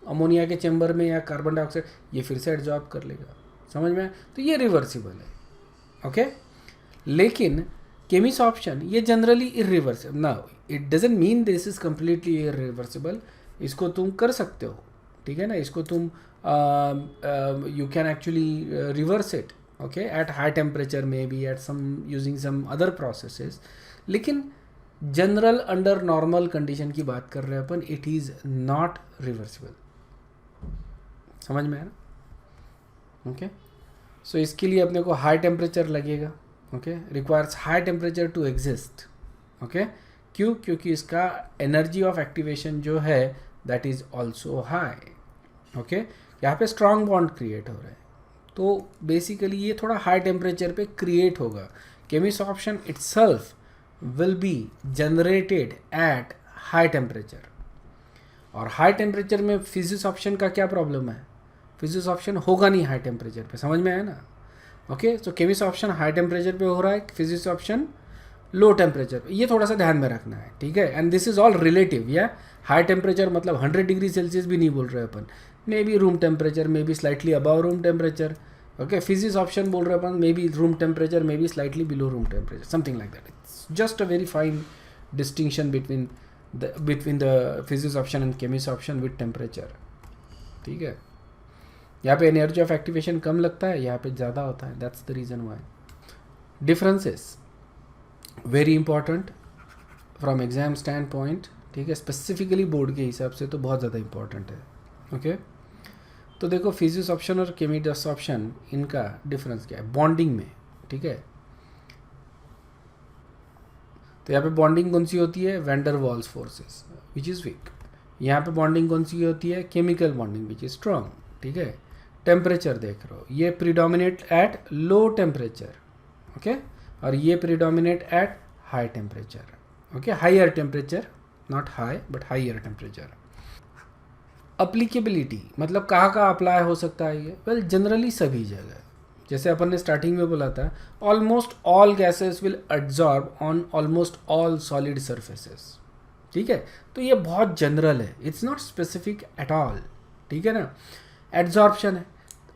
अमोनिया के चैम्बर में या कार्बन डाइऑक्साइड, ये फिर से एब्जॉर्ब कर लेगा. समझ में, तो ये रिवर्सिबल है. ओके, लेकिन केमिसॉर्प्शन ये जनरली इरिवर्सिबल ना. It doesn't mean this is completely irreversible. इसको तुम कर सकते हो, ठीक है ना, इसको तुम you can actually reverse it. Okay, at high temperature में be, at some using some other processes. लेकिन जनरल अंडर नॉर्मल कंडीशन की बात कर रहे हैं अपन, इट इज़ नॉट रिवर्सिबल. समझ में है ना. ओके, सो इसके लिए अपने को हाई टेम्परेचर लगेगा. Okay, requires high temperature to exist. Okay, क्यों, क्योंकि इसका एनर्जी ऑफ एक्टिवेशन जो है that is also high. Okay, यहाँ पे स्ट्रॉन्ग बॉन्ड क्रिएट हो रहा है, तो बेसिकली ये थोड़ा हाई टेम्परेचर पे क्रिएट होगा. Chemisorption itself will be generated at high temperature. और हाई टेम्परेचर में फिजिसॉर्प्शन का क्या प्रॉब्लम है, फिजिसॉर्प्शन होगा नहीं हाई टेम्परेचर पे. समझ में आया ना. ओके, सो केमिसॉर्प्शन हाई टेम्परेचर पे हो रहा है, फिजिसॉर्प्शन लो टेम्परेचर पे. ये थोड़ा सा ध्यान में रखना है. ठीक है, and this is all relative. या हाई टेम्परेचर मतलब 100 डिग्री सेल्सियस भी नहीं बोल रहे अपन, may be room temperature, may be slightly above room temperature. Okay, physics option बोल रहे हैं अपन, may be room temperature, may be slightly below room temperature, something like that. It's just a very fine distinction between the physics option and chemist option with temperature. ठीक है, यहाँ पे energy of activation कम लगता है, यहाँ पे ज़्यादा होता है. That's the reason why. Differences very important from exam stand point. ठीक है, स्पेसिफिकली बोर्ड के हिसाब से तो बहुत ज़्यादा इंपॉर्टेंट है. ओके, तो देखो फिजिक्स ऑप्शन और केमिस्ट ऑप्शन, इनका डिफरेंस क्या है बॉन्डिंग में. ठीक है, तो यहाँ पे बॉन्डिंग कौन सी होती है, van der Waals forces which is weak. यहाँ पे बॉन्डिंग कौन सी होती है, chemical bonding which is strong. ठीक है, टेम्परेचर देख रहे हो, ये predominate at low temperature. Okay, और ये predominate at high temperature. Okay, higher temperature, not high but higher temperature. Applicability मतलब कहाँ कहाँ अप्लाई हो सकता है ये, वेल जनरली सभी जगह. जैसे अपन ने स्टार्टिंग में बोला था, almost all gases will absorb on almost all solid surfaces. ठीक है, तो ये बहुत जनरल है, it's not specific at all. ठीक है ना. एड्जॉर्प्शन है,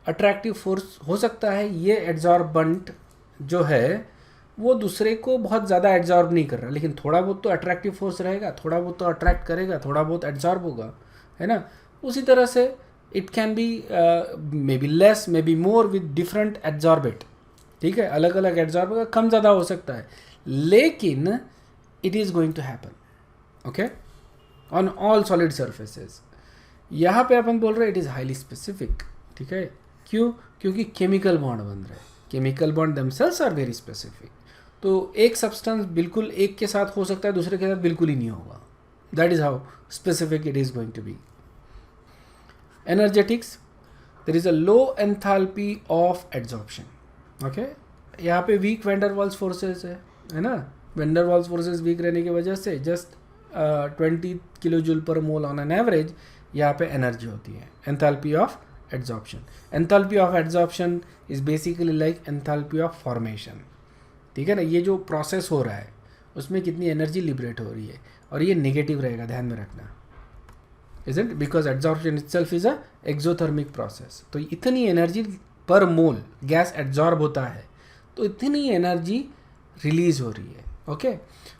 अट्रैक्टिव फोर्स हो सकता है ये एड्जॉर्बेंट जो है वो दूसरे को बहुत ज़्यादा एड्जॉर्ब नहीं कर रहा, लेकिन थोड़ा बहुत तो अट्रैक्टिव फोर्स रहेगा, थोड़ा बहुत तो अट्रैक्ट करेगा, थोड़ा बहुत एड्जॉर्ब होगा, है ना. उसी तरह से it can be may be less, may be more with different adsorbate. ठीक है, अलग अलग एड्जॉर्ब कम ज़्यादा हो सकता है, लेकिन it is going to happen. Okay, on all solid surfaces. यहाँ पे अपन बोल रहे हैं इट इज़ हाईली स्पेसिफिक. ठीक है, क्यों, क्योंकि केमिकल बॉन्ड बन रहे हैं. Chemical bond themselves are very specific. तो एक सब्सटेंस बिल्कुल एक के साथ हो सकता है, दूसरे के साथ बिल्कुल ही नहीं होगा. That is how specific it is going to be. Energetics, there is a low enthalpy of adsorption. Okay, यहाँ पे वीक वैंडर वाल्स फोर्सेस है ना. वैंडर वाल्स फोर्सेस वीक रहने की वजह से जस्ट 20 किलो जूल पर मोल ऑन एन एवरेज यहाँ पे एनर्जी होती है. Enthalpy of adsorption, enthalpy of adsorption is basically like enthalpy of formation. ठीक है ना, ये जो प्रोसेस हो रहा है उसमें कितनी एनर्जी लिबरेट हो रही है, और ये नेगेटिव रहेगा, ध्यान में रखना. isn't it? Because absorption itself is a exothermic process. तो इतनी एनर्जी पर मोल गैस एब्जॉर्ब होता है, तो इतनी एनर्जी रिलीज हो रही है. Okay,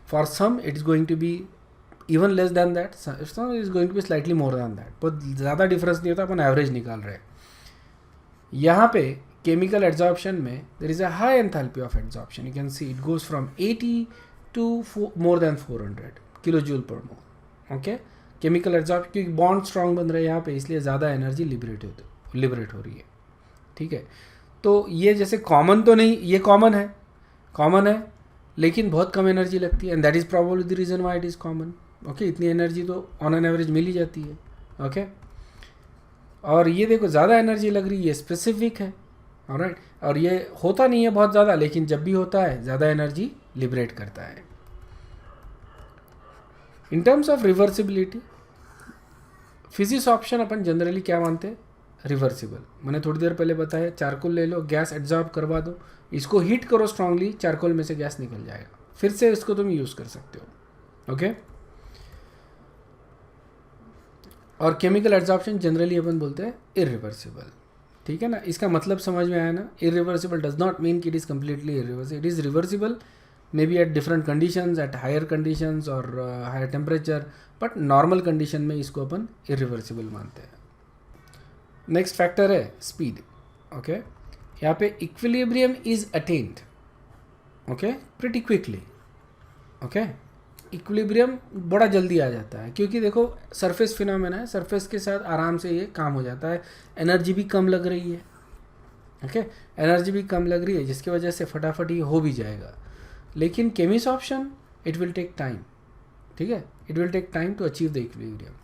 for some it is going to be even less than that, some is going to be slightly more than that. बहुत ज़्यादा डिफरेंस नहीं होता, अपन एवरेज निकाल रहे हैं. यहाँ पे केमिकल एब्जॉर्प्शन में there is a high enthalpy of absorption. You can see it goes from 80 to more than 400 kilo joule पर मोल. ओके, केमिकल एब्जॉर्ब, क्योंकि बॉन्ड स्ट्रॉन्ग बन रहे हैं यहाँ पे, इसलिए ज़्यादा एनर्जी लिबरेट हो रही है. ठीक है, तो ये जैसे कॉमन तो नहीं, ये कॉमन है लेकिन बहुत कम एनर्जी लगती है, and that is probably the reason why it is common. Okay, इतनी एनर्जी तो ऑन एन एवरेज मिल ही जाती है. ओके, और ये देखो ज़्यादा एनर्जी लग रही है, स्पेसिफिक है. ऑलराइट, और ये होता नहीं है बहुत ज़्यादा, लेकिन जब भी होता है ज़्यादा एनर्जी लिबरेट करता है. In terms of reversibility, physics option upon generally क्या मानते हैं, रिवर्सिबल. मैंने थोड़ी देर पहले बताया, चारकोल ले लो, गैस एब्जॉर्ब करवा दो, इसको हीट करो स्ट्रांगली, चारकोल में से गैस निकल जाएगा, फिर से इसको तुम यूज़ कर सकते हो. ओके, और केमिकल एब्जॉर्प्शन जनरली अपन बोलते हैं इरिवर्सिबल. ठीक है ना, इसका मतलब समझ में आया ना. इरिवर्सिबल डज नॉट मीन कि it is completely irreversible. It is reversible maybe at different conditions, at higher conditions or higher temperature, but normal condition में इसको अपन irreversible मानते हैं. नेक्स्ट फैक्टर है स्पीड. ओके, यहाँ पे equilibrium is attend, okay, pretty quickly. Okay, equilibrium बड़ा जल्दी आ जाता है, क्योंकि देखो सरफेस फिनोमेना है, सरफेस के साथ आराम से ये काम हो जाता है. एनर्जी भी कम लग रही है. ओके, एनर्जी भी कम लग रही है, जिसकी वजह से फटाफट ये हो भी जाएगा. लेकिन chemisorption it will take time. ठीक है, it will take time to achieve the equilibrium.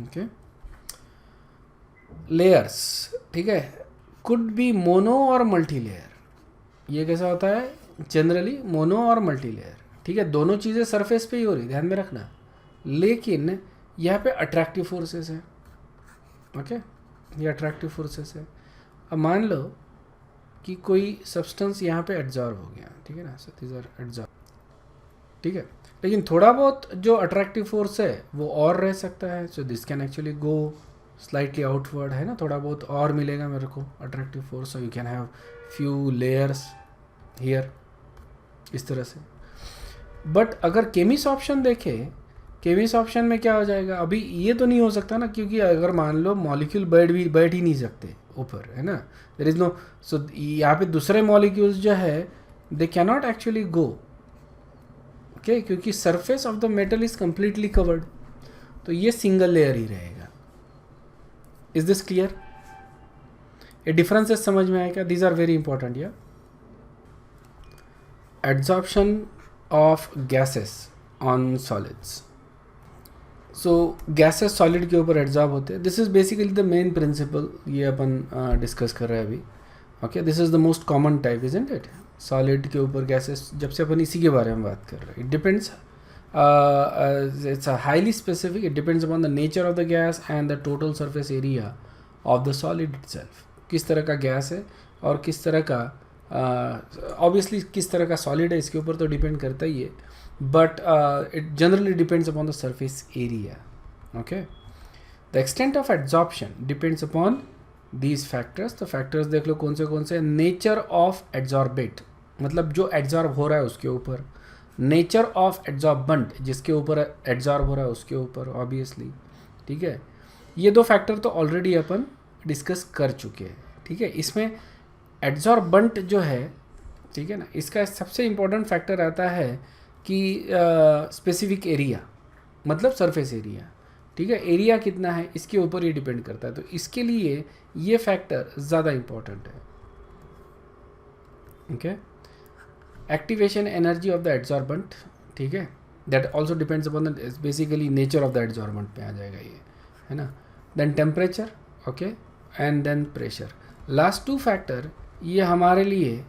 Okay, layers, ठीक है, कुड बी मोनो और मल्टी लेयर. ये कैसा होता है, जनरली मोनो और मल्टी लेयर. ठीक है, दोनों चीज़ें सरफेस पे ही हो रही, ध्यान में रखना, लेकिन यहाँ पे अट्रैक्टिव फोर्सेस है. ओके, ये अट्रैक्टिव फोर्सेस है. अब मान लो कि कोई सब्सटेंस यहाँ पे एब्जॉर्ब हो गया, ठीक है ना, सो दीज आर एब्जॉर्ब. ठीक है, लेकिन थोड़ा बहुत जो अट्रैक्टिव फोर्स है वो और रह सकता है. So this can actually go slightly outward, है ना, थोड़ा बहुत और मिलेगा मेरे को attractive force. So you can have few layers here, इस तरह से. बट अगर केमिस ऑप्शन देखें, केमिस ऑप्शन में क्या हो जाएगा, अभी ये तो नहीं हो सकता ना, क्योंकि अगर मान लो मॉलिक्यूल बैठ ही नहीं सकते ऊपर, है ना, देयर इज नो. सो यहाँ पे दूसरे मॉलिक्यूल्स जो है they can not actually go, okay, क्योंकि surface of the metal is completely covered. तो ये सिंगल लेयर ही रहेगा. Is this clear? ये डिफरेंसेस समझ में आएगा? These are very important. या adsorption of gases on solids. So gases solid के ऊपर एड्जॉर्ब होते हैं. This is basically the main principle, ये अपन डिस्कस कर रहे हैं अभी. Okay, this is the most common type, isn't it? Solid के ऊपर गैसेस, जब से अपन इसी के बारे में बात कर रहे हैं. It depends, it's highly specific. It depends upon the nature of the gas and the total surface area of the solid itself. किस तरह का गैस है और किस तरह का, ऑब्वियसली किस तरह का सॉलिड है, इसके ऊपर तो डिपेंड करता ही है. But it generally depends upon the surface area. Okay, the extent of adsorption depends upon these factors. तो factors देख लो कौन से. nature of adsorbate, मतलब जो adsorb हो रहा है उसके ऊपर. nature of adsorbent, जिसके ऊपर adsorb हो रहा है उसके ऊपर, obviously. ठीक है, ये दो फैक्टर तो ऑलरेडी अपन डिस्कस कर चुके हैं. ठीक है, इसमें adsorbent जो है, ठीक है ना, इसका सबसे इम्पोर्टेंट फैक्टर आता है कि स्पेसिफिक एरिया, मतलब सरफेस एरिया. ठीक है, एरिया कितना है इसके ऊपर ये डिपेंड करता है. तो इसके लिए ये फैक्टर ज़्यादा इम्पोर्टेंट है. Okay, activation energy of the adsorbent, ठीक है, that also depends upon the basically nature of the adsorbent पे आ जाएगा ये, है ना. Then temperature, okay, and then pressure. Last two factor ये हमारे लिए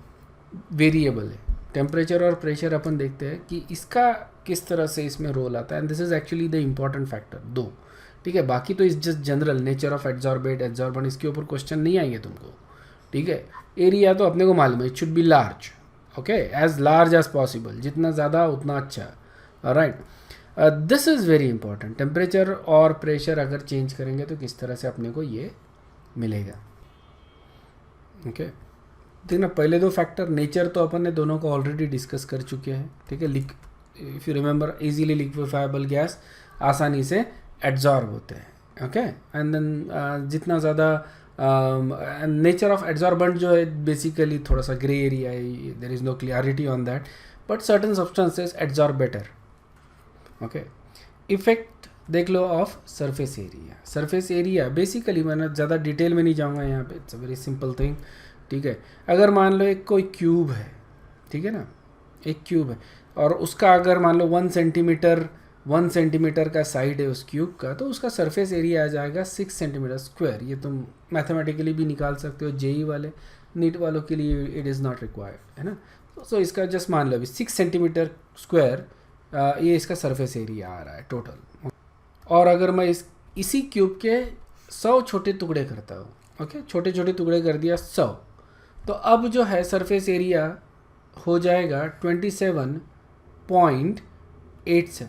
वेरिएबल है. टेम्परेचर और प्रेशर अपन देखते हैं कि इसका किस तरह से इसमें रोल आता है. And this is actually the important factor दो. ठीक है, बाकी तो इस just general nature of adsorbate, adsorbent, इसके ऊपर क्वेश्चन नहीं आएंगे तुमको. ठीक है, एरिया तो अपने को मालूम है, it should be large. Okay, as large as possible, जितना ज़्यादा उतना अच्छा. Right, this is very important. Temperature और प्रेशर अगर चेंज करेंगे तो किस तरह से अपने को ये मिलेगा. ओके, ठीक ना. पहले दो फैक्टर, नेचर तो अपन ने दोनों को ऑलरेडी डिस्कस कर चुके हैं. ठीक है, if you remember, easily liquefiable gas आसानी से एड्जॉर्ब होते हैं. ओके, एंड देन जितना ज़्यादा नेचर ऑफ एड्जॉर्बेंट जो है बेसिकली थोड़ा सा ग्रे एरिया है, there is no clarity on that, but certain substances adsorb better. Okay, effect देख लो of surface area. Surface area basically, मैंने ज़्यादा डिटेल में नहीं जाऊँगा यहाँ पे, it's a very simple thing. ठीक है, अगर मान लो एक कोई क्यूब है, ठीक है ना, एक क्यूब है और उसका अगर मान लो 1 सेंटीमीटर का साइड है उस क्यूब का, तो उसका सरफेस एरिया आ जाएगा 6 सेंटीमीटर स्क्वायर. ये तुम मैथमेटिकली भी निकाल सकते हो. जेई वाले, नीट वालों के लिए इट इज़ नॉट रिक्वायर्ड, है ना. सो इसका जस्ट मान लो अभी 6 सेंटीमीटर स्क्वायर ये इसका सरफेस एरिया आ रहा है टोटल. और अगर मैं इसी क्यूब के 100 छोटे टुकड़े करता हूँ, ओके, छोटे छोटे टुकड़े कर दिया 100, तो अब जो है सरफेस एरिया हो जाएगा 27.87.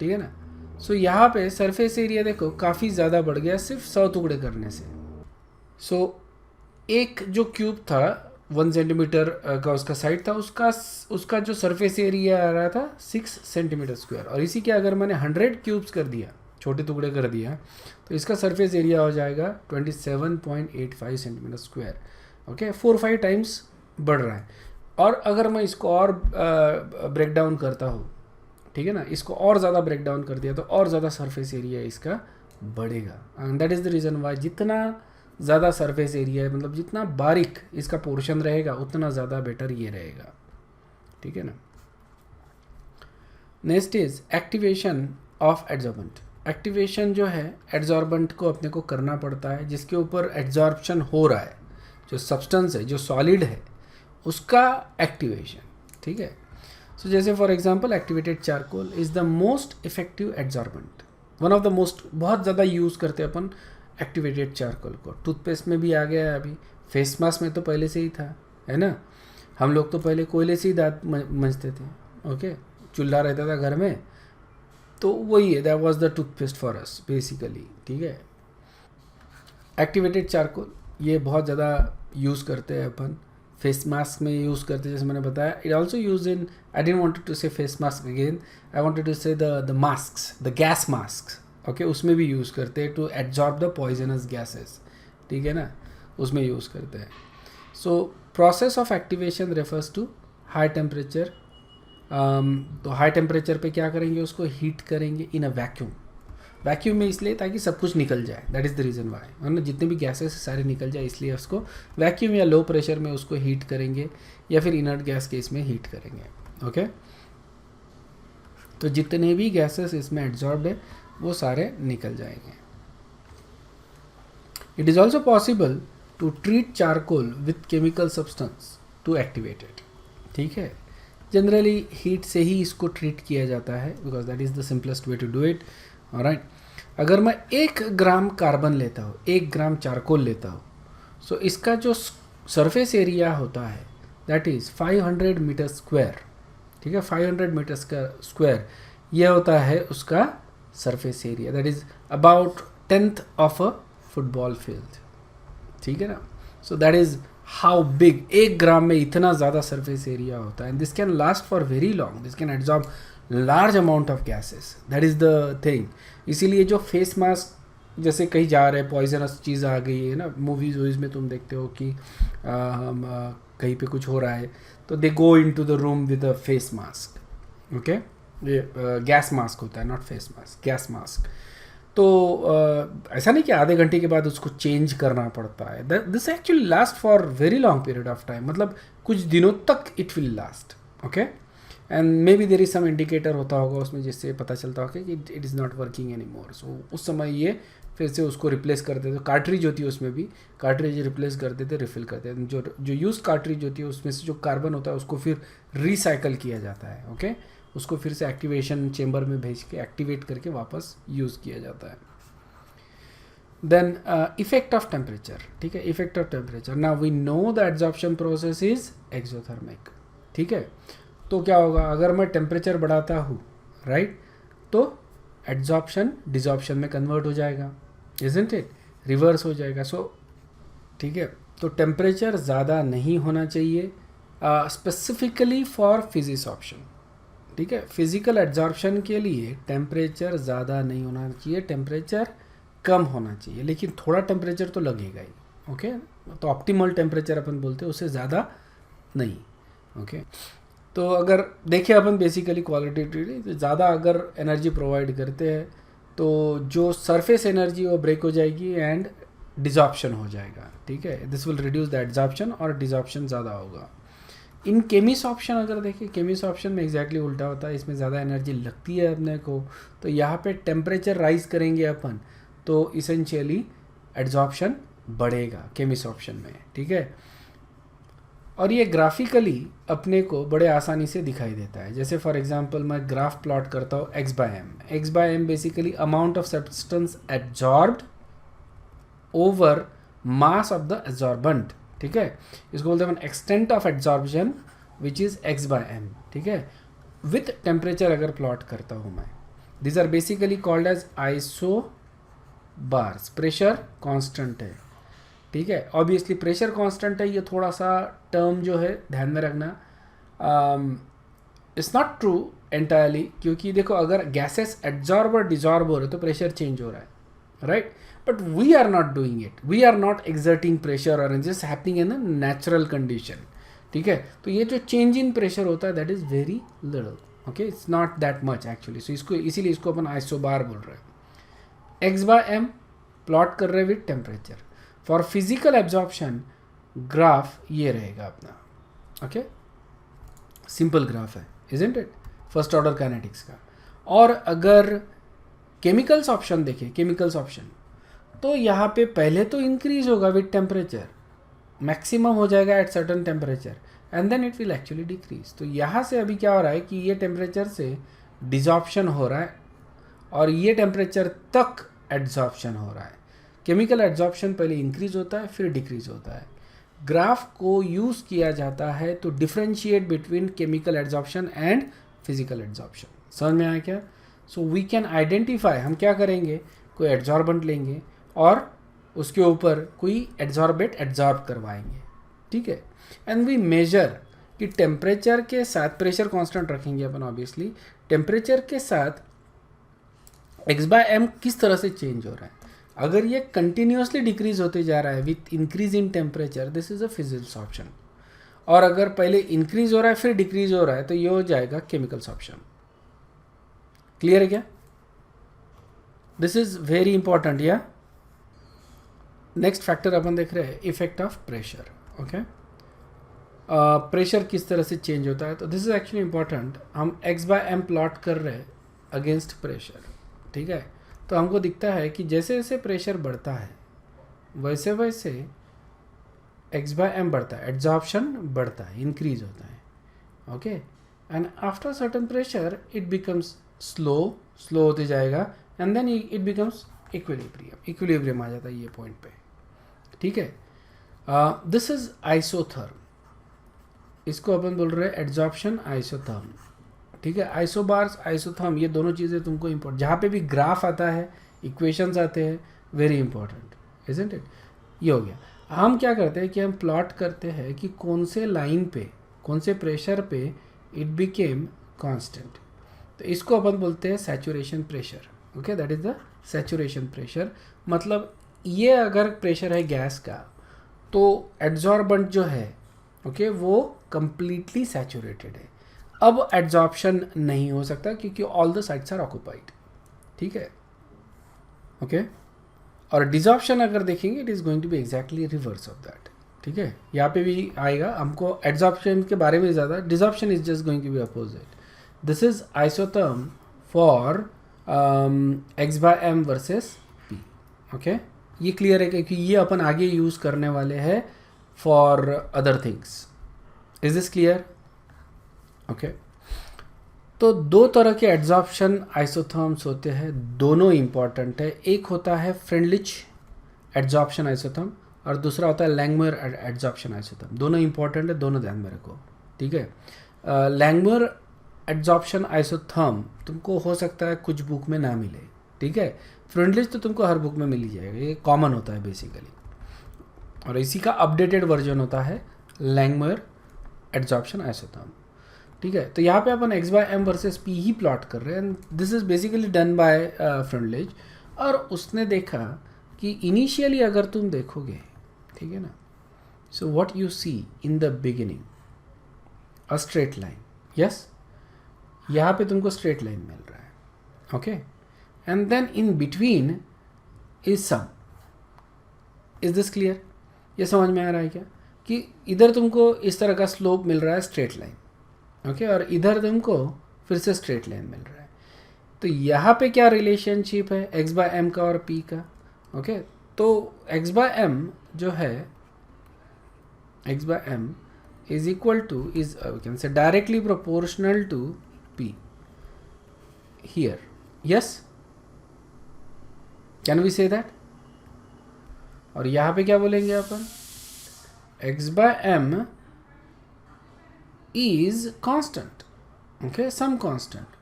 ठीक है ना. सो यहाँ पे सरफेस एरिया देखो काफ़ी ज़्यादा बढ़ गया सिर्फ 100 टुकड़े करने से. सो एक जो क्यूब था 1 सेंटीमीटर का उसका साइड था, उसका जो सरफेस एरिया आ रहा था 6 सेंटीमीटर स्क्वायर. और इसी के अगर मैंने 100 क्यूब्स कर दिया, छोटे टुकड़े कर दिया, तो इसका सरफेस एरिया हो जाएगा 27.85 सेंटीमीटर स्क्वायर. ओके, 4-5 टाइम्स बढ़ रहा है. और अगर मैं इसको और ब्रेक डाउन करता हूँ, ठीक है ना, इसको और ज़्यादा ब्रेक डाउन कर दिया तो और ज़्यादा सरफेस एरिया इसका बढ़ेगा. And that is the reason why जितना ज़्यादा सरफेस एरिया है, मतलब जितना बारीक इसका पोर्शन रहेगा उतना ज़्यादा बेटर ये रहेगा. ठीक है ना. Next is activation of adsorbent. Activation जो है एड्जॉर्बेंट को अपने को करना पड़ता है जिसके ऊपर एड्जॉर्प्शन हो रहा है, जो सब्सटेंस है, जो सॉलिड है, उसका एक्टिवेशन. ठीक है. सो जैसे for example activated charcoal is the most effective adsorbent, one of the most. बहुत ज़्यादा यूज़ करते हैं अपन एक्टिवेटेड चारकोल को. टूथपेस्ट में भी आ गया है अभी, फेस मास्क में तो पहले से ही था, है ना. हम लोग तो पहले कोयले से ही दांत मंजते थे. ओके, चूल्हा रहता था घर में, तो वही है, that was the toothpaste for us basically, ठीक है। एक्टिवेटेड चारकोल ये बहुत ज़्यादा यूज़ करते हैं अपन, फेस मास्क में यूज़ करते हैं जैसे मैंने बताया। It also use in, I didn't wanted to say face mask again, I wanted to say the masks, the gas mask, okay, उसमें भी यूज़ करते हैं to absorb the poisonous gases, ठीक है ना, उसमें यूज़ करते हैं। So process of activation refers to high temperature. तो हाई टेम्परेचर पे क्या करेंगे, उसको हीट करेंगे इन अ वैक्यूम। वैक्यूम में इसलिए ताकि सब कुछ निकल जाए, that is the reason why, है ना, जितने भी गैसेस सारे निकल जाए, इसलिए उसको वैक्यूम या लो प्रेशर में उसको हीट करेंगे, या फिर इनर्ट गैस के इसमें हीट करेंगे, ओके। तो जितने भी गैसेस इसमें एब्जॉर्ब्ड है वो सारे निकल जाएंगे। It is also possible to treat charcoal with chemical substance to activate it, ठीक है। जनरली हीट से ही इसको ट्रीट किया जाता है, because that is the simplest way to do it, alright. अगर मैं 1 ग्राम कार्बन लेता हूँ, 1 ग्राम चारकोल लेता हूँ, सो इसका जो सरफेस एरिया होता है दैट इज़ 500 मीटर स्क्वायर, ठीक है, 500 मीटर स्क्वायर यह होता है उसका surface area, that is about 10th of a football field, ठीक है ना। सो दैट इज़ हाउ बिग, 1 ग्राम में इतना ज़्यादा सरफेस एरिया होता है, and this can last for very long, this can absorb large amount of gases, that is the thing. इसीलिए जो फेस मास्क जैसे कहीं जा रहे हैं, पॉइजनस चीज़ आ गई है ना, मूवीज़ वूवीज़ में तुम देखते हो कि हम कहीं पे कुछ हो रहा है तो they go into the room with a face mask, okay, ये गैस मास्क होता है, not face mask, gas mask. तो ऐसा नहीं कि आधे घंटे के बाद उसको चेंज करना पड़ता है, this actually last for very long period of time, मतलब कुछ दिनों तक it will last, okay. And may be there is some indicator होता होगा उसमें जिससे पता चलता होगा कि it is not working any more, so उस समय ये फिर से उसको रिप्लेस कर देते, कार्ट्रिज होती है उसमें भी, कार्ट्रिज रिप्लेस कर देते, रिफिल कर देते, जो यूज़ कार्ट्रिज होती है उसमें से जो कार्बन होता है उसको फिर रिसाइकल किया जाता है, ओके, उसको फिर से एक्टिवेशन चेम्बर में भेज के एक्टिवेट करके वापस यूज़ किया जाता है। देन इफेक्ट ऑफ टेम्परेचर, ठीक है, effect of temperature, now we know the absorption process is exothermic, ठीक है। तो क्या होगा, अगर मैं टेम्परेचर बढ़ाता हूँ, राइट, तो एड्जॉर्प्शन डिजॉर्प्शन में कन्वर्ट हो जाएगा, इजंट इट, रिवर्स हो जाएगा। सो ठीक है, तो टेम्परेचर ज़्यादा नहीं होना चाहिए स्पेसिफिकली फॉर फिजिक्स ऑप्शन, ठीक है। फिजिकल एड्जॉर्प्शन के लिए टेम्परेचर ज़्यादा नहीं होना चाहिए, टेम्परेचर कम होना चाहिए, लेकिन थोड़ा टेम्परेचर तो लगेगा ही, ओके। तो ऑप्टिमल टेम्परेचर अपन बोलते हैं, उससे ज़्यादा नहीं, ओके। तो अगर देखें अपन बेसिकली क्वालिटेटिवली, तो ज़्यादा अगर एनर्जी प्रोवाइड करते हैं तो जो सरफेस एनर्जी वो ब्रेक हो जाएगी एंड डिजॉर्प्शन हो जाएगा, ठीक है। This will reduce the adsorption और डिजॉर्प्शन ज़्यादा होगा। इन केमिस ऑप्शन अगर देखें, केमिस ऑप्शन में एग्जैक्टली उल्टा होता है, इसमें ज़्यादा एनर्जी लगती है अपने को, तो यहाँ पे टेम्परेचर राइज करेंगे अपन तो इसेंशियली एड्जॉर्प्शन बढ़ेगा केमिस ऑप्शन में, ठीक है। और ये ग्राफिकली अपने को बड़े आसानी से दिखाई देता है, जैसे फॉर एग्जांपल मैं ग्राफ प्लॉट करता हूँ x by m basically amount of substance absorbed over mass of the absorbent, ठीक है। इसको बोलते हैं extent of absorption which is x by m, ठीक है। विथ टेम्परेचर अगर प्लॉट करता हूँ मैं, this are basically called as isobars, pressure constant है, ठीक है। ऑब्वियसली प्रेशर कांस्टेंट है, ये थोड़ा सा टर्म जो है ध्यान में रखना, इट्स नॉट ट्रू एंटायरली, क्योंकि देखो अगर गैसेस एब्जॉर्ब और डिजॉर्ब हो रहे तो प्रेशर चेंज हो रहा है, right, but we are not doing it, we are not exerting pressure और just happening in a natural condition, ठीक है। तो ये जो चेंज इन प्रेशर होता है that is very little, okay, it's not that much actually. So इसको इसीलिए इसको अपन आइसोबार बोल रहे हैं। x बाय m प्लॉट कर रहे हैं with temperature. For physical absorption graph ये रहेगा अपना, ओके, सिंपल ग्राफ है, isn't it, first order kinetics का। और अगर केमिकल्स ऑप्शन देखें, केमिकल्स ऑप्शन, तो यहाँ पे पहले तो इंक्रीज होगा विथ टेम्परेचर, मैक्सिमम हो जाएगा at certain temperature and then it will actually decrease. तो यहाँ से अभी क्या हो रहा है कि ये टेम्परेचर से डिजॉर्प्शन हो रहा है और ये टेम्परेचर तक एड्जॉर्प्शन हो रहा है। केमिकल एड्जॉर्प्शन पहले इंक्रीज होता है फिर डिक्रीज होता है। ग्राफ को यूज़ किया जाता है तो differentiate between chemical adsorption and physical adsorption. समझ में आया क्या? सो वी कैन आइडेंटिफाई, हम क्या करेंगे, कोई एड्जॉर्बेंट लेंगे और उसके ऊपर कोई एड्जॉर्बेट एड्जॉर्ब करवाएंगे, ठीक है। एंड वी मेजर कि टेम्परेचर के साथ, प्रेशर कांस्टेंट रखेंगे अपन ऑब्वियसली, टेम्परेचर के साथ x/m किस तरह से चेंज हो रहा है। अगर ये कंटिन्यूसली डिक्रीज होते जा रहा है with increase in temperature, this is a physical sorption. और अगर पहले इंक्रीज हो रहा है फिर डिक्रीज हो रहा है तो ये हो जाएगा केमिकल सॉर्प्शन। क्लियर है क्या? This is very important. या नेक्स्ट फैक्टर अपन देख रहे हैं effect of pressure. Okay, pressure किस तरह से चेंज होता है, तो दिस इज एक्चुअली इंपॉर्टेंट। हम x/m प्लॉट कर रहे हैं अगेंस्ट प्रेशर, ठीक है। तो हमको दिखता है कि जैसे जैसे प्रेशर बढ़ता है वैसे वैसे x/m बढ़ता है, एड्जॉर्प्शन बढ़ता है, इंक्रीज होता है। Okay, and after certain pressure it becomes slow होते जाएगा and then it becomes equilibrium आ जाता है ये पॉइंट पे, ठीक है। दिस इज आइसोथर्म, इसको अपन बोल रहे हैं एड्जॉर्प्शन आइसोथर्म, ठीक है। आइसोबार्स, आइसोथर्म, ये दोनों चीज़ें तुमको इम्पोर्टेंट, जहाँ पे भी ग्राफ आता है, इक्वेशंस आते हैं, वेरी इंपॉर्टेंट, इजंट इट। ये हो गया। हम क्या करते हैं कि हम प्लॉट करते हैं कि कौन से लाइन पे, कौन से प्रेशर पे इट बिकेम कांस्टेंट, तो इसको अपन बोलते हैं saturation pressure. Okay, that is the saturation pressure. मतलब ये अगर प्रेशर है गैस का तो एड्जॉर्बेंट जो है, ओके, वो कंप्लीटली सैचुरेटेड है। अब एड्जॉर्प्शन नहीं हो सकता क्योंकि all the sides are occupied, ठीक है। ओके, और डिजॉर्प्शन अगर देखेंगे it is going to be exactly reverse of that, ठीक है। यहाँ पे भी आएगा, हमको एड्जॉर्प्शन के बारे में ज़्यादा, desorption is just going to be opposite. This is isotherm for x/m versus p। Okay, ये क्लियर है क्योंकि ये अपन आगे यूज़ करने वाले हैं for other things. Is this clear? Okay, तो दो तरह के एड्जॉर्प्शन आइसोथर्म्स होते हैं, दोनों इंपॉर्टेंट है। एक होता है फ्रेंडलिच एड्जॉर्प्शन आइसोथर्म और दूसरा होता है लैंगमुयर एड्जॉर्प्शन आइसोथर्म। दोनों इंपॉर्टेंट है, दोनों ध्यान में रखो, ठीक है। लैंगमुयर एड्जॉर्प्शन आइसोथर्म तुमको हो सकता है कुछ बुक में ना मिले, ठीक है। फ्रेंडलिच तो तुमको हर बुक में मिल ही जाएगा, ये कॉमन होता है बेसिकली, और इसी का अपडेटेड वर्जन होता है लैंगमुयर एड्जॉर्प्शन आइसोथर्म, ठीक है। तो यहाँ पे अपन x/m वर्सेस p ही प्लॉट कर रहे हैं and this is basically done by Freundlich. और उसने देखा कि इनिशियली अगर तुम देखोगे, ठीक है ना, so what you see in the beginning a straight line, yes, यहाँ पे तुमको स्ट्रेट लाइन मिल रहा है, okay, and then in between is some. Is this clear? ये समझ में आ रहा है क्या कि इधर तुमको इस तरह का स्लोप मिल रहा है, स्ट्रेट लाइन, ओके, और इधर तुमको फिर से स्ट्रेट लाइन मिल रहा है। तो यहाँ पे क्या रिलेशनशिप है x/m का और p का? ओके, तो x/m जो है, x/m is equal to, is we can say directly proportional to p here, yes, can we say that? और यहाँ पे क्या बोलेंगे अपन, x/m is constant, okay, some constant,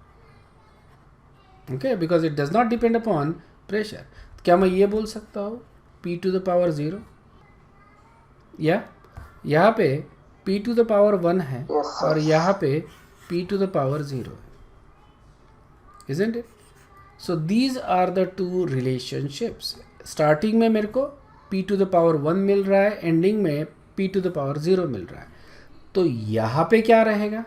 okay, because it does not depend upon pressure. क्या मैं ये बोल सकता हूँ p to the power 0, या यहाँ पे p to the power 1 है, Yes, sir. और यहाँ पे p to the power 0 है, isn't it? So these are the two relationships. Starting में मेरे को p to the power 1 मिल रहा है, एंडिंग में p to the power 0 मिल रहा है। तो यहाँ पे क्या रहेगा?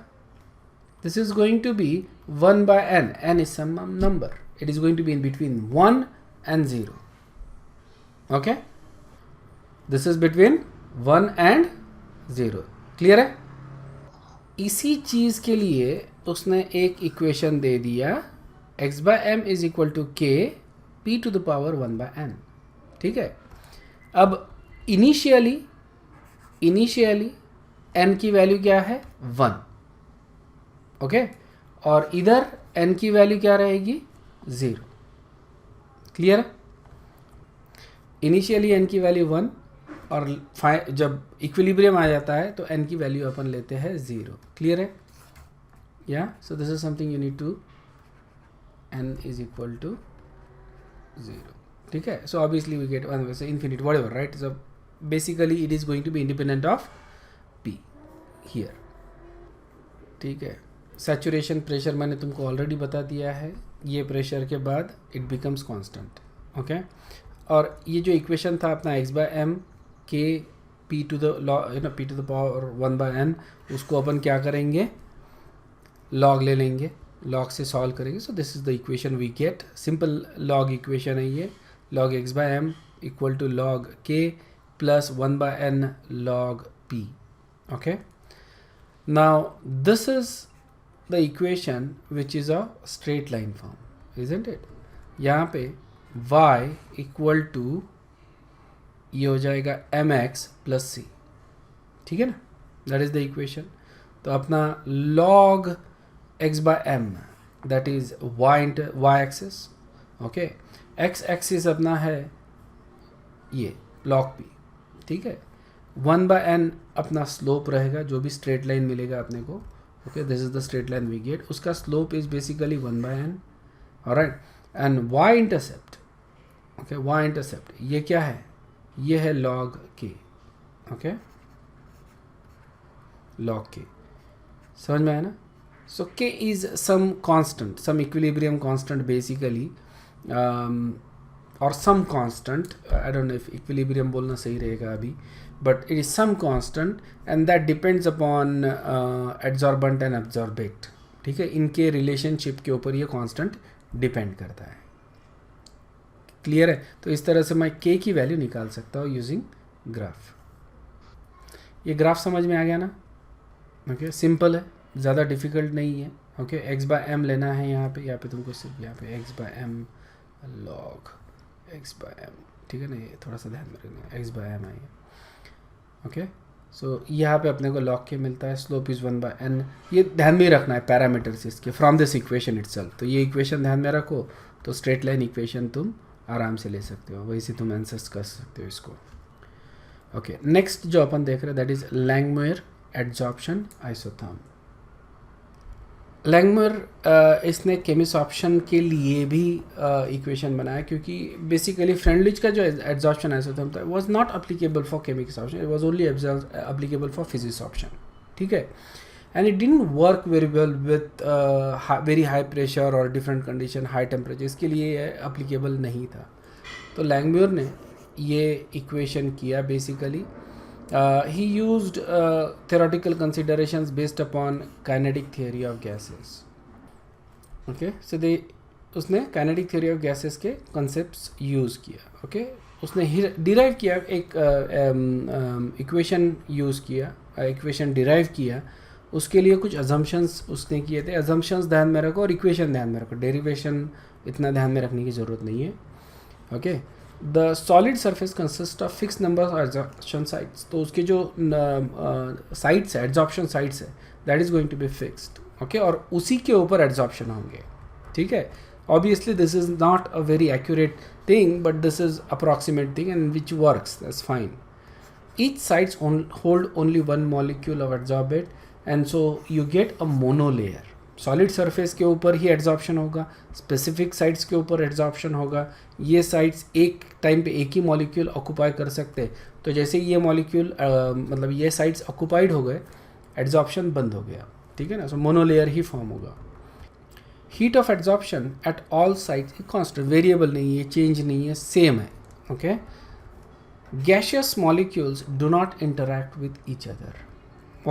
This is going to be 1/n, n is some number, it is going to be in between 1 and 0, okay, this is between 1 and 0, clear है? इसी चीज के लिए उसने एक इक्वेशन दे दिया, x/m is equal to k p to the power 1/n, ठीक है। अब इनिशियली n की वैल्यू क्या है, 1, ओके, और इधर n की वैल्यू क्या रहेगी, 0, क्लियर है? इनिशियली n की वैल्यू 1 और जब इक्विलिब्रियम आ जाता है तो n की वैल्यू अपन लेते हैं 0, क्लियर है? Yeah, so this is something you need to, n is equal to 0. ठीक है, so obviously we get one say infinite whatever, right? So basically it is going to be independent of p here. ठीक है, saturation pressure मैंने तुमको already बता दिया है, ये प्रेशर के बाद इट बिकम्स कांस्टेंट. ओके, और ये जो इक्वेशन था अपना x by m k p to the p to the power 1 by n, उसको अपन क्या करेंगे, लॉग ले लेंगे, लॉग से सॉल्व करेंगे. So this is the equation we get. Simple log equation है ये, log x by m equal to log k plus 1 by n log p. Okay, now this is the equation which is a straight line form, isn't it? यहाँ पे y equal to ये हो जाएगा mx plus c. ठीक है ना, that is the equation. तो अपना log x by m that is y axis. Okay, x axis अपना है ये log p. ठीक है, 1 बाय एन अपना स्लोप रहेगा, जो भी स्ट्रेट लाइन मिलेगा अपने को. Okay, this is the straight line we get, उसका slope is basically 1 by n. Alright, and y intercept. Okay, y intercept ये क्या है, ये है log k. Okay, log k समझ में आया ना. So k is some constant, some equilibrium constant basically, और some constant, I don't know if equilibrium बोलना सही रहेगा अभी, but it is some constant and that depends upon adsorbent and absorbate. ठीक है, इनके रिलेशनशिप के ऊपर ये कांस्टेंट डिपेंड करता है. क्लियर है. तो इस तरह से मैं k की वैल्यू निकाल सकता हूँ यूजिंग ग्राफ. ये ग्राफ समझ में आ गया ना. ओके, सिंपल है, ज़्यादा डिफिकल्ट नहीं है. ओके, x बाय एम लेना है यहाँ पे तुमको सिर्फ यहाँ पे x by m log x by m. ठीक है ना, ये थोड़ा सा ध्यान में रखना, x बाय एम है. ओके, सो यहाँ पे अपने को लॉग के मिलता है, स्लोप इज़ 1 बाय एन. ये ध्यान में रखना है पैरामीटर्स इसके फ्रॉम दिस इक्वेशन इटसेल्फ. तो ये इक्वेशन ध्यान में रखो, तो स्ट्रेट लाइन इक्वेशन तुम आराम से ले सकते हो, वही से तुम आंसर्स कर सकते हो इसको. ओके, नेक्स्ट जो अपन देख रहे हैं that is Langmuir adsorption isotherm. Langmuir इसने केमिसॉर्प्शन के लिए भी इक्वेशन बनाया, क्योंकि बेसिकली फ्रेंडलिच का जो एडजॉर्प्शन आइसोथर्म था was not applicable for chemisorption, it was only applicable for physisorption. ठीक है, and it didn't work very well with very high pressure और डिफरेंट कंडीशन, हाई टेम्परेचर, इसके लिए एप्लीकेबल नहीं था. तो लैंगमुइर ने ये इक्वेशन किया basically. He used theoretical considerations based upon kinetic theory of gases. Okay, so उसने kinetic theory of gases के concepts use किया. Okay, उसने derive किया एक equation use किया, equation derive किया. उसके लिए कुछ assumptions उसने किए थे. assumptions ध्यान में रखो और equation ध्यान में रखो, derivation इतना ध्यान में रखने की ज़रूरत नहीं है. Okay, the solid surface consists of fixed number of adsorption sites. तो उसके जो sites है, adsorption sites है, that is going to be fixed. Okay, और उसी के ऊपर adsorption होंगे. ठीक है, obviously this is not a very accurate thing, but this is approximate thing and which works, that's fine. Each sites hold only one molecule of adsorbate and so you get a monolayer. Solid surface के ऊपर ही adsorption होगा, specific sites के ऊपर adsorption होगा. ये sites एक time पे एक ही मॉलिक्यूल ऑक्यूपाई कर सकते हैं. तो जैसे ये मॉलिक्यूल मतलब ये साइट्स ऑक्यूपाइड हो गए, एड्जॉर्प्शन बंद हो गया. ठीक है ना, सो मोनोलेयर ही फॉर्म होगा. Heat of adsorption at all sites constant, variable नहीं है, चेंज नहीं है, सेम है. Okay, gaseous molecules do not interact with each other.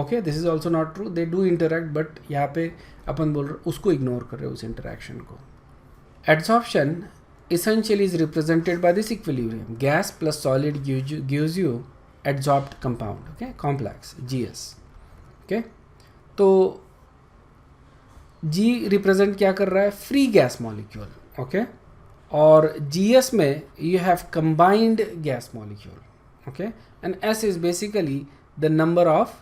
Okay, this is also not true, they do interact, but यहाँ पे अपन बोल रहे उसको इग्नोर कर रहे हो, उस इंटरैक्शन को. Adsorption essentially is represented by this equilibrium, gas plus solid gives you adsorbed compound. Okay, complex GS. Okay, तो G रिप्रेजेंट क्या कर रहा है, फ्री गैस मॉलिक्यूल. ओके, और GS में you have combined gas molecule. Okay, and S is basically the number of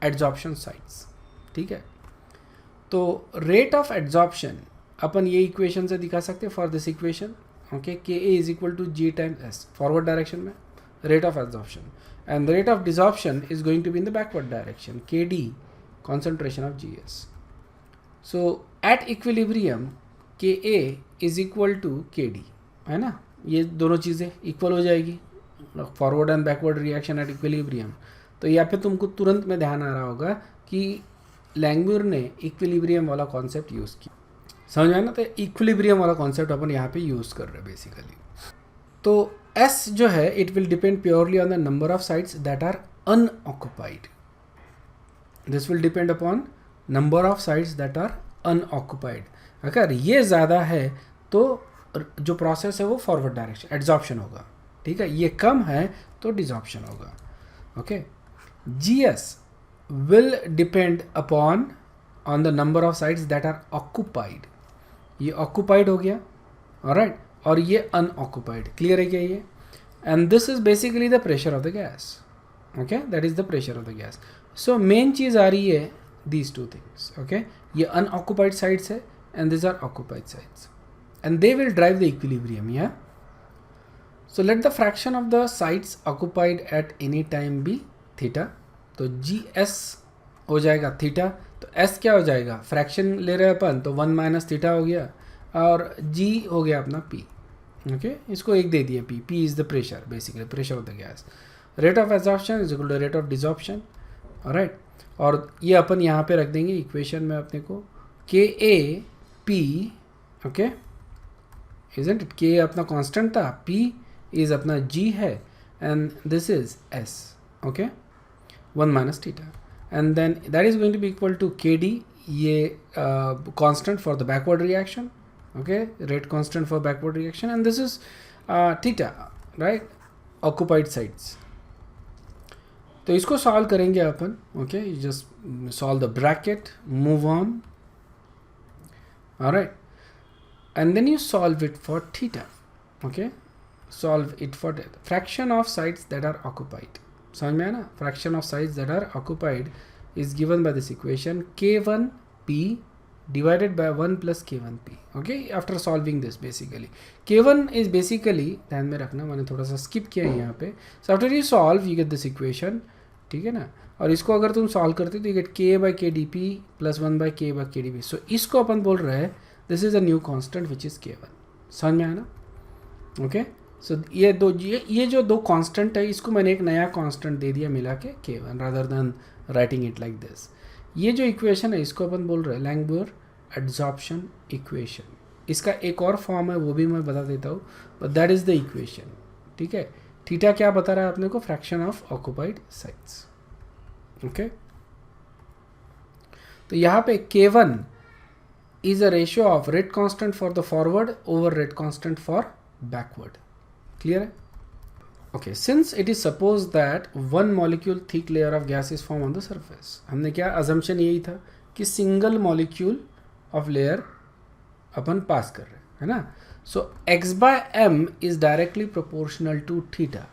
adsorption sites. ठीक है, तो रेट ऑफ एड्जॉर्प्शन अपन ये इक्वेशन से दिखा सकते हैं for this equation. Okay, K A is equal to G times S, forward direction में rate of adsorption, and the rate of desorption is going to be in the backward direction, K D concentration of G S. So at equilibrium K A is equal to K D, है ना, ये दोनों चीज़ें equal हो जाएगी, forward and backward reaction at equilibrium. तो यहाँ पे तुमको तुरंत में ध्यान आ रहा होगा कि लैंगम्यूर ने इक्विलिब्रियम वाला कॉन्सेप्ट यूज़ किया, समझ में आया ना। तो इक्विलिब्रियम वाला कॉन्सेप्ट अपन यहाँ पे यूज़ कर रहे हैं बेसिकली। तो S जो है it will depend purely on the number of sites that are unoccupied. This will depend upon number of sites that are unoccupied. अगर ये ज़्यादा है तो जो प्रोसेस है वो फॉरवर्ड डायरेक्शन एड्जॉर्प्शन होगा, ठीक है। ये कम है तो डिजॉर्प्शन होगा, okay. GS will depend upon on the number of sites that are occupied. ये ऑक्युपाइड हो गया, ऑलराइट, और ये अनऑक्युपाइड, क्लियर है क्या ये। And this is basically the pressure of the gas, okay, that is the pressure of the gas. So main चीज़ आ रही है दीज टू थिंग्स, ओके। ये अनऑक्युपाइड साइड्स है and this are occupied sites and they will drive the equilibrium, yeah. So let the fraction of the sites occupied at any time be theta. तो GS हो जाएगा theta, तो S क्या हो जाएगा, fraction ले रहे हैं अपन तो 1 माइनस थीटा हो गया, और G हो गया अपना P, ओके। इसको एक दे दिया P is the pressure, basically pressure of the gas. Rate of absorption is equal to rate of desorption, alright. और ये अपन यहाँ पे रख देंगे इक्वेशन में अपने को KAP, okay, isn't it. K अपना कांस्टेंट था, P इज अपना G है, and this is S, okay, 1 minus theta, and then that is going to be equal to KD, ये constant for the backward reaction, okay, rate constant for backward reaction, and this is theta, right, occupied sites. तो इसको solve करेंगे अपन, okay, just solve the bracket, move on, alright, and then you solve it for theta, okay. Solve it for fraction of sites that are occupied, समझ में आया ना। Fraction of sites that are occupied is given by this equation K1P divided by 1 plus K1P, okay, after solving this basically. K1 is basically, ध्यान में रखना, मैंने थोड़ा सा स्किप किया है यहाँ पे। so after you solve you get this equation, ठीक है ना। और इसको अगर तुम सॉल्व करते तो you get K by KdP plus 1 by K by KdP। so इसको अपन बोल रहे हैं this is a new constant which is K1, समझ में आया ना, ओके। so ये जो दो कांस्टेंट है, इसको मैंने एक नया कांस्टेंट दे दिया मिला के K1 rather than writing it like this। ये जो इक्वेशन है इसको अपन बोल रहे हैं लैंगम्यूर एड्जॉर्प्शन इक्वेशन। इसका एक और फॉर्म है वो भी मैं बता देता हूँ, but that is the equation, ठीक है। थीटा क्या बता रहा है अपने को, fraction of occupied sites, okay. तो यहाँ पे K1 is a ratio of rate constant for the forward over rate constant for backward, clear है, okay, since it is supposed that one molecule thick layer of gas is formed on the surface, हमने क्या assumption यही था कि single molecule of layer अपन पास कर रहे हैं, है ना। so x by m is directly proportional to theta,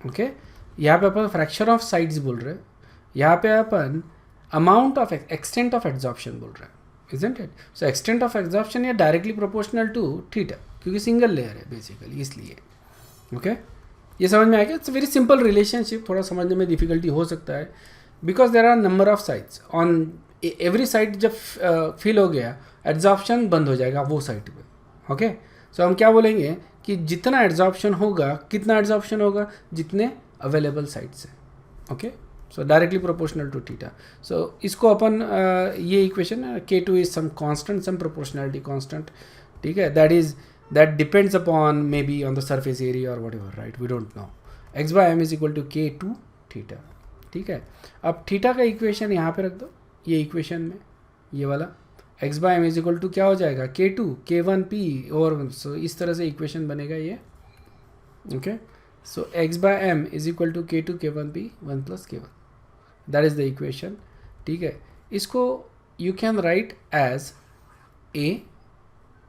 okay। यहाँ पे अपन fraction of sides बोल रहे हैं, यहाँ पे अपन amount of extent of adsorption बोल रहे हैं, isn't it। so extent of adsorption ये directly proportional to theta, क्योंकि single layer है basically, इसलिए, okay। ये समझ में आएगा। इट्स वेरी सिंपल रिलेशनशिप, थोड़ा समझने में डिफिकल्टी हो सकता है because there are number of sides on every side. जब फिल हो गया एड्जॉर्प्शन बंद हो जाएगा वो साइड पे, ओके। सो हम क्या बोलेंगे कि जितना एड्जॉर्प्शन होगा, कितना एड्जॉर्प्शन होगा, जितने अवेलेबल साइड्स हैं, okay. So directly proportional to theta. So इसको अपन ये equation K2 is some constant, some proportionality constant, ठीक है, that depends upon maybe on the surface area or whatever, right, we don't know। x by m is equal to K2 theta, ठीक है। अब theta का equation यहाँ पे रख दो, ये इक्वेशन में ये वाला x by m is equal to क्या हो जाएगा, K2 K1P, और so इस तरह से इक्वेशन बनेगा ये, okay. So x by m is equal to K2 K1P 1 plus K1, that is the equation, ठीक है। इसको you can write as A,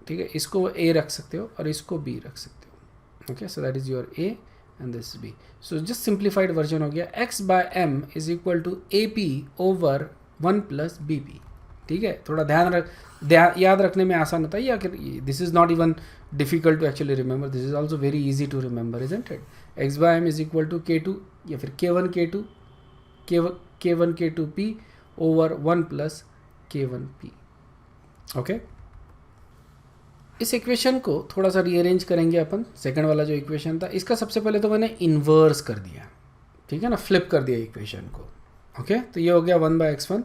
ठीक है, इसको A रख सकते हो और इसको B रख सकते हो, okay. So that is your A and this B। So just simplified version हो गया x by m is equal to AP over 1 plus BP, ठीक है। थोड़ा याद रखने में आसान होता है, या this is not even difficult to actually remember, this is also very easy to remember, isn't it. x by m is equal to K2 या फिर K1 K2 P over 1 plus K1P, okay इस equation को थोड़ा सा rearrange करेंगे अपन. Second वाला जो equation था इसका सबसे पहले तो मैंने इन्वर्स कर दिया, ठीक है ना, फ्लिप कर दिया इक्वेशन को. ओके तो ये हो गया 1/x1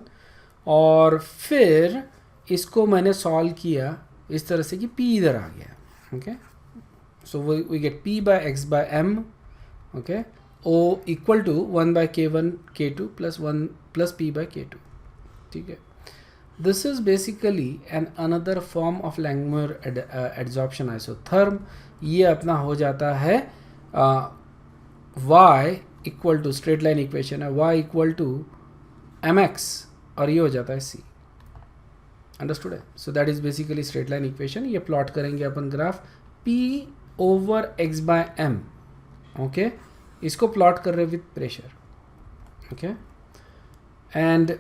और फिर इसको मैंने सॉल्व किया इस तरह से कि p इधर आ गया. Okay so we get p/x/m. Okay o equal to 1/k1 k2 plus 1 plus p/k2. ठीक है. This is basically another form of Langmuir adsorption isotherm. ये अपना हो जाता है y equal to straight line equation है y इक्वल टू mx और ये हो जाता है c. अंडरस्टूड है. So that is basically straight line equation. ये प्लॉट करेंगे अपन graph p over x/m. Okay इसको प्लॉट कर रहे with pressure. Okay and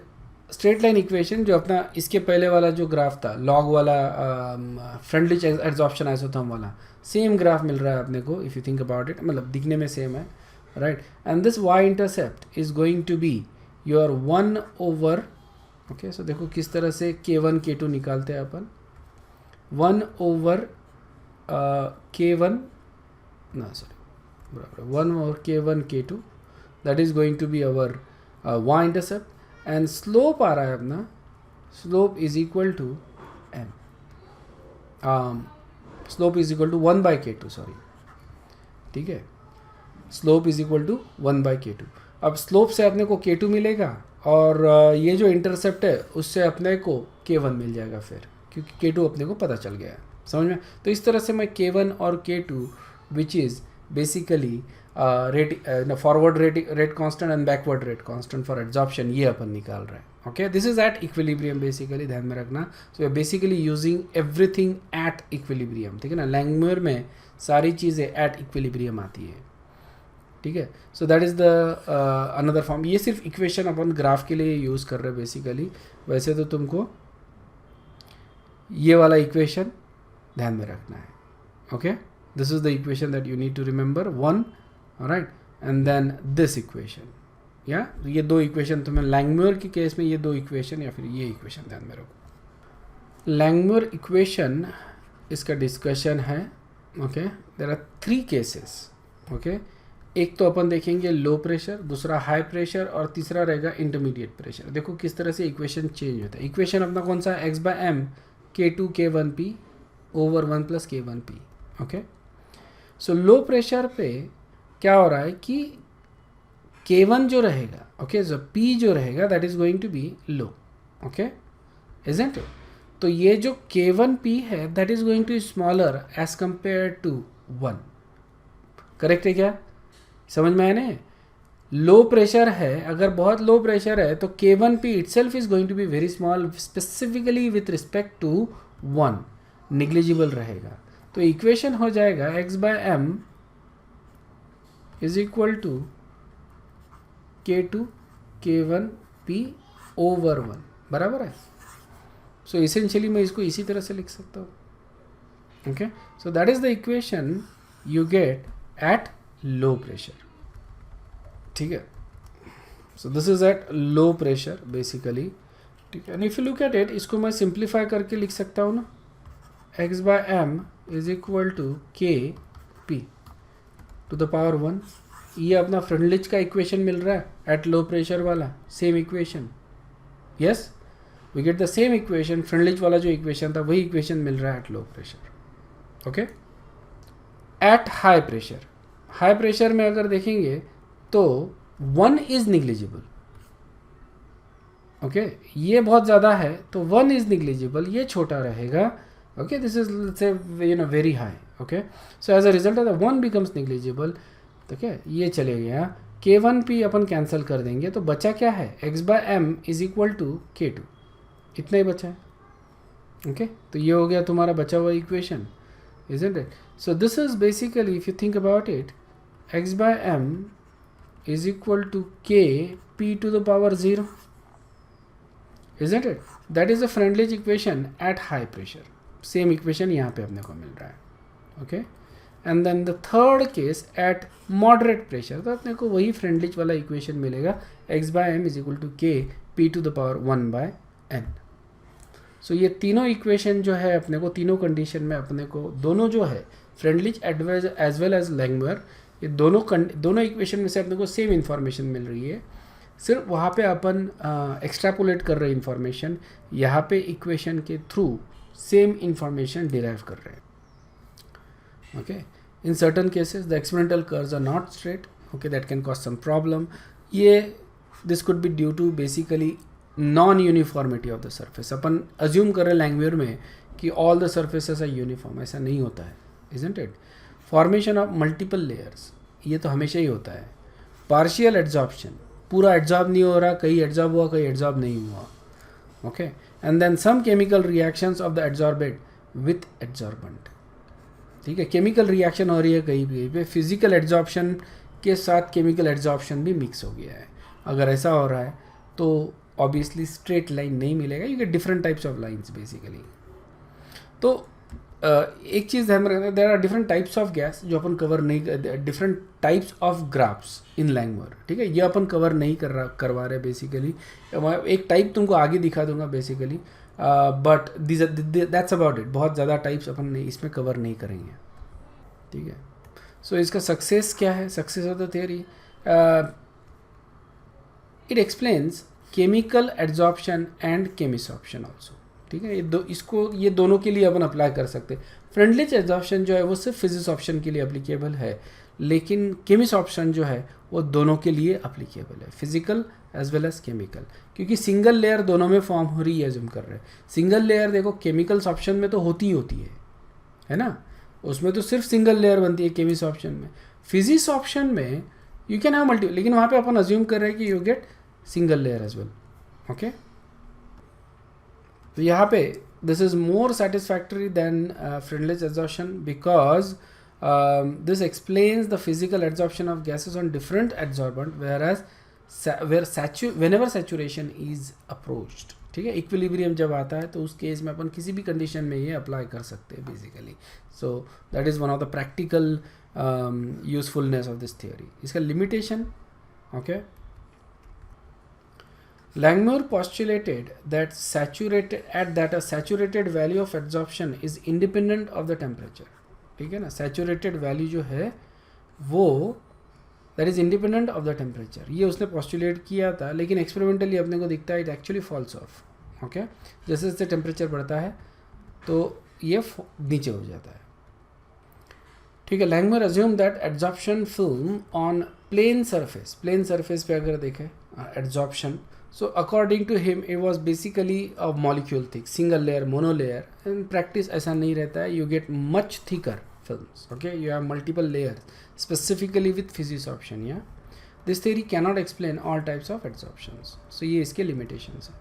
straight line equation जो अपना इसके पहले वाला जो ग्राफ था लॉग वाला फ्रेंडली एड्सॉर्प्शन आइसोथर्म वाला सेम ग्राफ मिल रहा है अपने को if you think about it. मतलब दिखने में सेम है right. And this y intercept is going to be your 1 over. Okay so देखो किस तरह से k1 k2 निकालते हैं अपन. 1 ओवर k1 ना सॉरी बराबर 1 over k1 k2 that is going to be our y intercept. And slope आ रहा है अपना slope is equal to m. Slope is equal to 1/k2 sorry. ठीक है slope is equal to 1/k2. अब slope से अपने को k2 मिलेगा और ये जो इंटरसेप्ट है उससे अपने को k1 मिल जाएगा फिर क्योंकि k2 अपने को पता चल गया है. समझ में. तो इस तरह से मैं k1 और k2 which is basically forward rate constant and backward rate constant for adsorption ये अपन निकाल रहे हैं. Okay this is at equilibrium basically ध्यान में रखना. So we are basically using everything at equilibrium. ठीक है ना. लैंगमुइर में सारी चीज़ें एट इक्विलिब्रियम आती है. ठीक है. So that is the another form. ये सिर्फ इक्वेशन अपन ग्राफ के लिए यूज़ कर रहे हैं बेसिकली. वैसे तो तुमको ये वाला इक्वेशन ध्यान में रखना है. Okay this is the equation that you need to remember 1. Right and then this equation. या ये दो इक्वेशन तुम्हें लैंगमुइर के केस में ये दो इक्वेशन या फिर ये इक्वेशन ध्यान में रखो. लैंगमुइर इक्वेशन इसका डिस्कशन है. Okay there are 3 cases. Okay एक तो अपन देखेंगे लो प्रेशर, दूसरा हाई प्रेशर और तीसरा रहेगा इंटरमीडिएट प्रेशर. देखो किस तरह से इक्वेशन चेंज होता है. इक्वेशन अपना कौन सा है x/m k2 k1p over 1 plus k1p. Okay so low pressure पे क्या हो रहा है कि k1 जो रहेगा ओके सो p जो रहेगा that is going to be low. Okay isn't it. तो ये जो k1p है that is going to smaller as compare to 1. Correct है क्या. समझ में आया ना. लो प्रेशर है, अगर बहुत लो प्रेशर है तो k1p itself is going to be very small specifically with respect to 1. Negligible रहेगा. तो इक्वेशन हो जाएगा x/m is equal to k2 k1p over 1. बराबर है. सो इसेंशियली मैं इसको इसी तरह से लिख सकता हूँ. Okay so that is the equation you get at low pressure. ठीक है. So this is at low pressure basically. ठीक है. And if you look at it इसको मैं सिंप्लीफाई करके लिख सकता हूँ ना. x/m is equal to k p to the power 1. ये अपना फ्रेंडलिच का इक्वेशन मिल रहा है एट लो प्रेशर वाला. Same equation. Yes we get the same equation. Freundlich वाला जो इक्वेशन था वही इक्वेशन मिल रहा है at low pressure. Okay at high pressure. High pressure में अगर देखेंगे तो 1 इज निग्लिजिबल. ओके ये बहुत ज़्यादा है तो 1 इज निग्लिजिबल. ये छोटा रहेगा. ओके दिस इज से very high. Okay so as a result of the 1 becomes negligible. Okay ये चले गया. k1p अपन कैंसिल कर देंगे तो बचा क्या है x/m is equal to k2. इतना ही बचा है. ओके तो ये हो गया तुम्हारा बचा हुआ equation. isn't it? So this is basically, if you think about it, x/m is equal to k p to the power 0, isn't it? That is a Freundlich equation at high pressure. Same equation यहाँ पे अपने को मिल रहा है. Okay? And then the third case at moderate pressure, तो अपने को वही Freundlich वाला equation मिलेगा x/m is equal to k p to the power 1/n. सो ये तीनों इक्वेशन जो है अपने को, तीनों कंडीशन में अपने को दोनों जो है फ्रेंडलिच एज वेल एज लैंगमुर, ये दोनों इक्वेशन में से अपने को सेम इन्फॉर्मेशन मिल रही है, सिर्फ वहाँ पे अपन एक्सट्रापोलेट कर रहे हैं इन्फॉर्मेशन, यहाँ पे इक्वेशन के थ्रू सेम इन्फॉर्मेशन डिराइव कर रहे हैं. Okay, in certain cases the experimental curves are not straight. Okay, that can cause some problem. ये this could be due to basically non uniformity of the surface. अपन assume कर रहे हैं Langmuir में कि all the surfaces are uniform, ऐसा नहीं होता है, isn't it. Formation of multiple layers, ये तो हमेशा ही होता है. पार्शियल एड्जॉर्प्शन, पूरा एड्जॉर्ब नहीं हो रहा, कहीं एड्जॉर्ब हुआ कहीं एड्जॉर्ब नहीं हुआ. Okay, and then some chemical reactions of the adsorbate with adsorbent. ठीक है, केमिकल रिएक्शन हो रही है कहीं पे, फिजिकल एड्जॉर्प्शन के साथ केमिकल एड्जॉर्प्शन भी मिक्स हो गया है. अगर ऐसा हो रहा है तो ऑब्वियसली स्ट्रेट लाइन नहीं मिलेगा, you get different types of lines basically. तो एक चीज़ ध्यान में रखना, there are different types of gas जो अपन कवर नहीं, different types of graphs in language. ठीक है, ये अपन कवर नहीं करवा रहे बेसिकली. एक टाइप तुमको आगे दिखा दूंगा basically, but that's about it. बहुत ज़्यादा टाइप्स अपन नहीं इसमें कवर नहीं करेंगे. ठीक है, सो इसका सक्सेस क्या है, success of the theory, it explains chemical adsorption and chemisorption also. ठीक है, ये दोनों के लिए अपन अप्लाई कर सकते हैं. फ्रेंडलिच एड्जॉर्प्शन जो है वो सिर्फ फिजिक्स ऑप्शन के लिए अप्लीकेबल है, लेकिन केमिसॉर्प्शन जो है वो दोनों के लिए अप्लीकेबल है, physical as well as chemical, क्योंकि सिंगल लेयर दोनों में फॉर्म हो रही है. एज्यूम कर रहे हैं सिंगल लेयर, देखो केमिकल्स ऑप्शन में तो होती ही होती है ना, उसमें तो सिर्फ सिंगल लेयर बनती है केमिस ऑप्शन में. फिजिक्स ऑप्शन में यू कैन हैव मल्टी, लेकिन वहाँ पे अपन अज्यूम कर रहे हैं कि you get single layer as well. Okay, तो यहाँ पे this is more satisfactory than Freundlich adsorption because this explains the physical adsorption of gases on different adsorbent, whereas whenever saturation is approached. ठीक है, equilibrium जब आता है तो उस केस में अपन किसी भी कंडीशन में ये अप्लाई कर सकते हैं basically. So that is one of the practical usefulness of this theory. इसका limitation, okay, Langmuir postulated that a saturated value of adsorption is independent of the temperature. ठीक है ना, सैचुरेटेड वैल्यू जो है वो that is independent of the temperature, ये उसने postulate किया था, लेकिन एक्सपेरिमेंटली अपने को दिखता है it actually falls off. Okay, जैसे जैसे टेम्परेचर बढ़ता है तो ये नीचे हो जाता है. ठीक है, Langmuir assumed that adsorption film on plane surface पे अगर देखें adsorption, so according to him it was basically a molecule thick, single layer, monolayer. In practice ऐसा नहीं रहता है, you get much thicker films. Okay, you have multiple layers, specifically with physisorption. Yeah, this theory cannot explain all types of adsorptions. So ये इसके limitations हैं.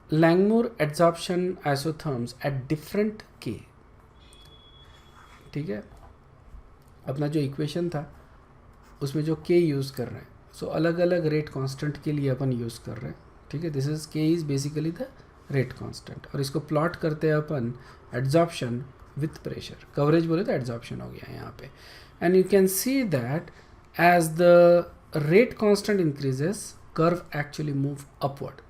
Langmuir adsorption isotherms at different K. ठीक है, अपना जो इक्वेशन था उसमें जो K यूज़ कर रहे हैं, सो अलग अलग रेट कांस्टेंट के लिए अपन यूज़ कर रहे हैं. ठीक है, this is K is basically the rate constant, और इसको प्लॉट करते हैं अपन एड्जॉर्प्शन विथ प्रेशर. कवरेज बोले तो एड्जॉर्प्शन हो गया यहाँ पे. And you can see that as the rate constant increases curve actually move upward.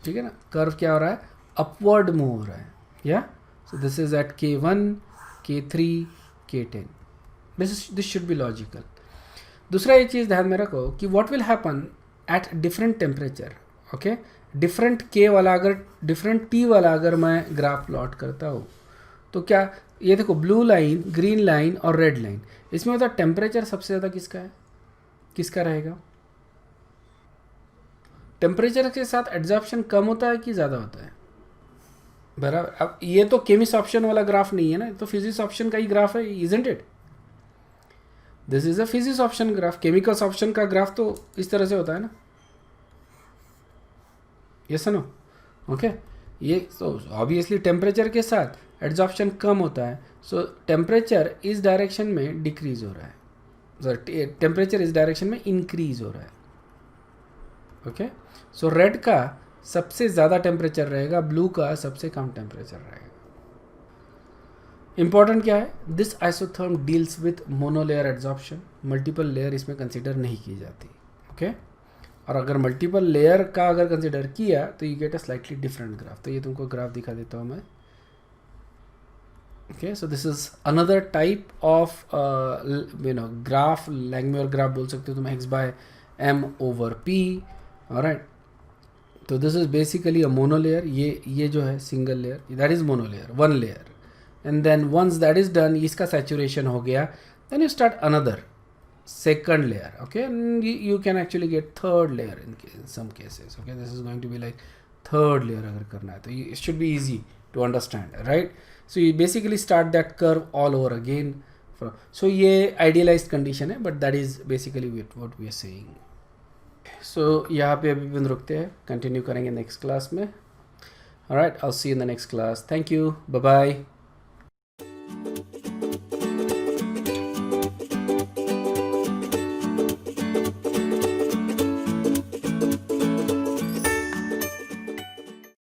ठीक है ना, कर्व क्या हो रहा है, अपवर्ड मूव हो रहा है. या so this is at K1, K3, K10. This should be logical. दूसरा ये चीज़ ध्यान में रखो कि what will happen at different temperature. Okay, different K वाला अगर डिफरेंट T वाला अगर मैं ग्राफ प्लॉट करता हूँ तो क्या, ये देखो ब्लू लाइन, ग्रीन लाइन और रेड लाइन, इसमें होता है टेम्परेचर सबसे ज़्यादा किसका है, किसका रहेगा. टेम्परेचर के साथ एड्जॉर्प्शन कम होता है कि ज़्यादा होता है, बराबर. अब ये तो केमिस ऑप्शन वाला ग्राफ नहीं है ना, तो फिजिक्स ऑप्शन का ही ग्राफ है, isn't it. This is a physics option graph. Chemicals option का ग्राफ तो इस तरह से होता है ना, यस नो. ओके, ये तो ऑब्वियसली टेम्परेचर के साथ एड्जॉर्प्शन कम होता है, सो टेम्परेचर इस डायरेक्शन में डिक्रीज हो रहा है, टेम्परेचर इस डायरेक्शन में इंक्रीज हो रहा है. ओके, सो रेड का सबसे ज़्यादा टेम्परेचर रहेगा, ब्लू का सबसे कम टेम्परेचर रहेगा. इंपॉर्टेंट क्या है, this isotherm deals with monolayer adsorption, multiple layer इसमें कंसिडर नहीं की जाती. ओके, और अगर मल्टीपल लेयर का अगर कंसिडर किया तो you get a slightly different graph. तो ये तुमको ग्राफ दिखा देता हूँ मैं. Okay, so this is another type of graph. Langmuir graph बोल सकते हो तुम x by m over p. alright, तो this is basically a monolayer. ये जो है single layer, that is monolayer, one layer. And then once that is done, इसका saturation हो गया, then you start another second layer. Okay, and you can actually get third layer in some cases. Okay, this is going to be like third layer अगर करना है तो it should be easy to understand, right? So you basically start that curve all over again. So ये idealized condition है, but that is basically what we are saying. So यहाँ पे अभी भी रुकते हैं, continue करेंगे next class में. Alright, I'll see you in the next class. Thank you. Bye bye.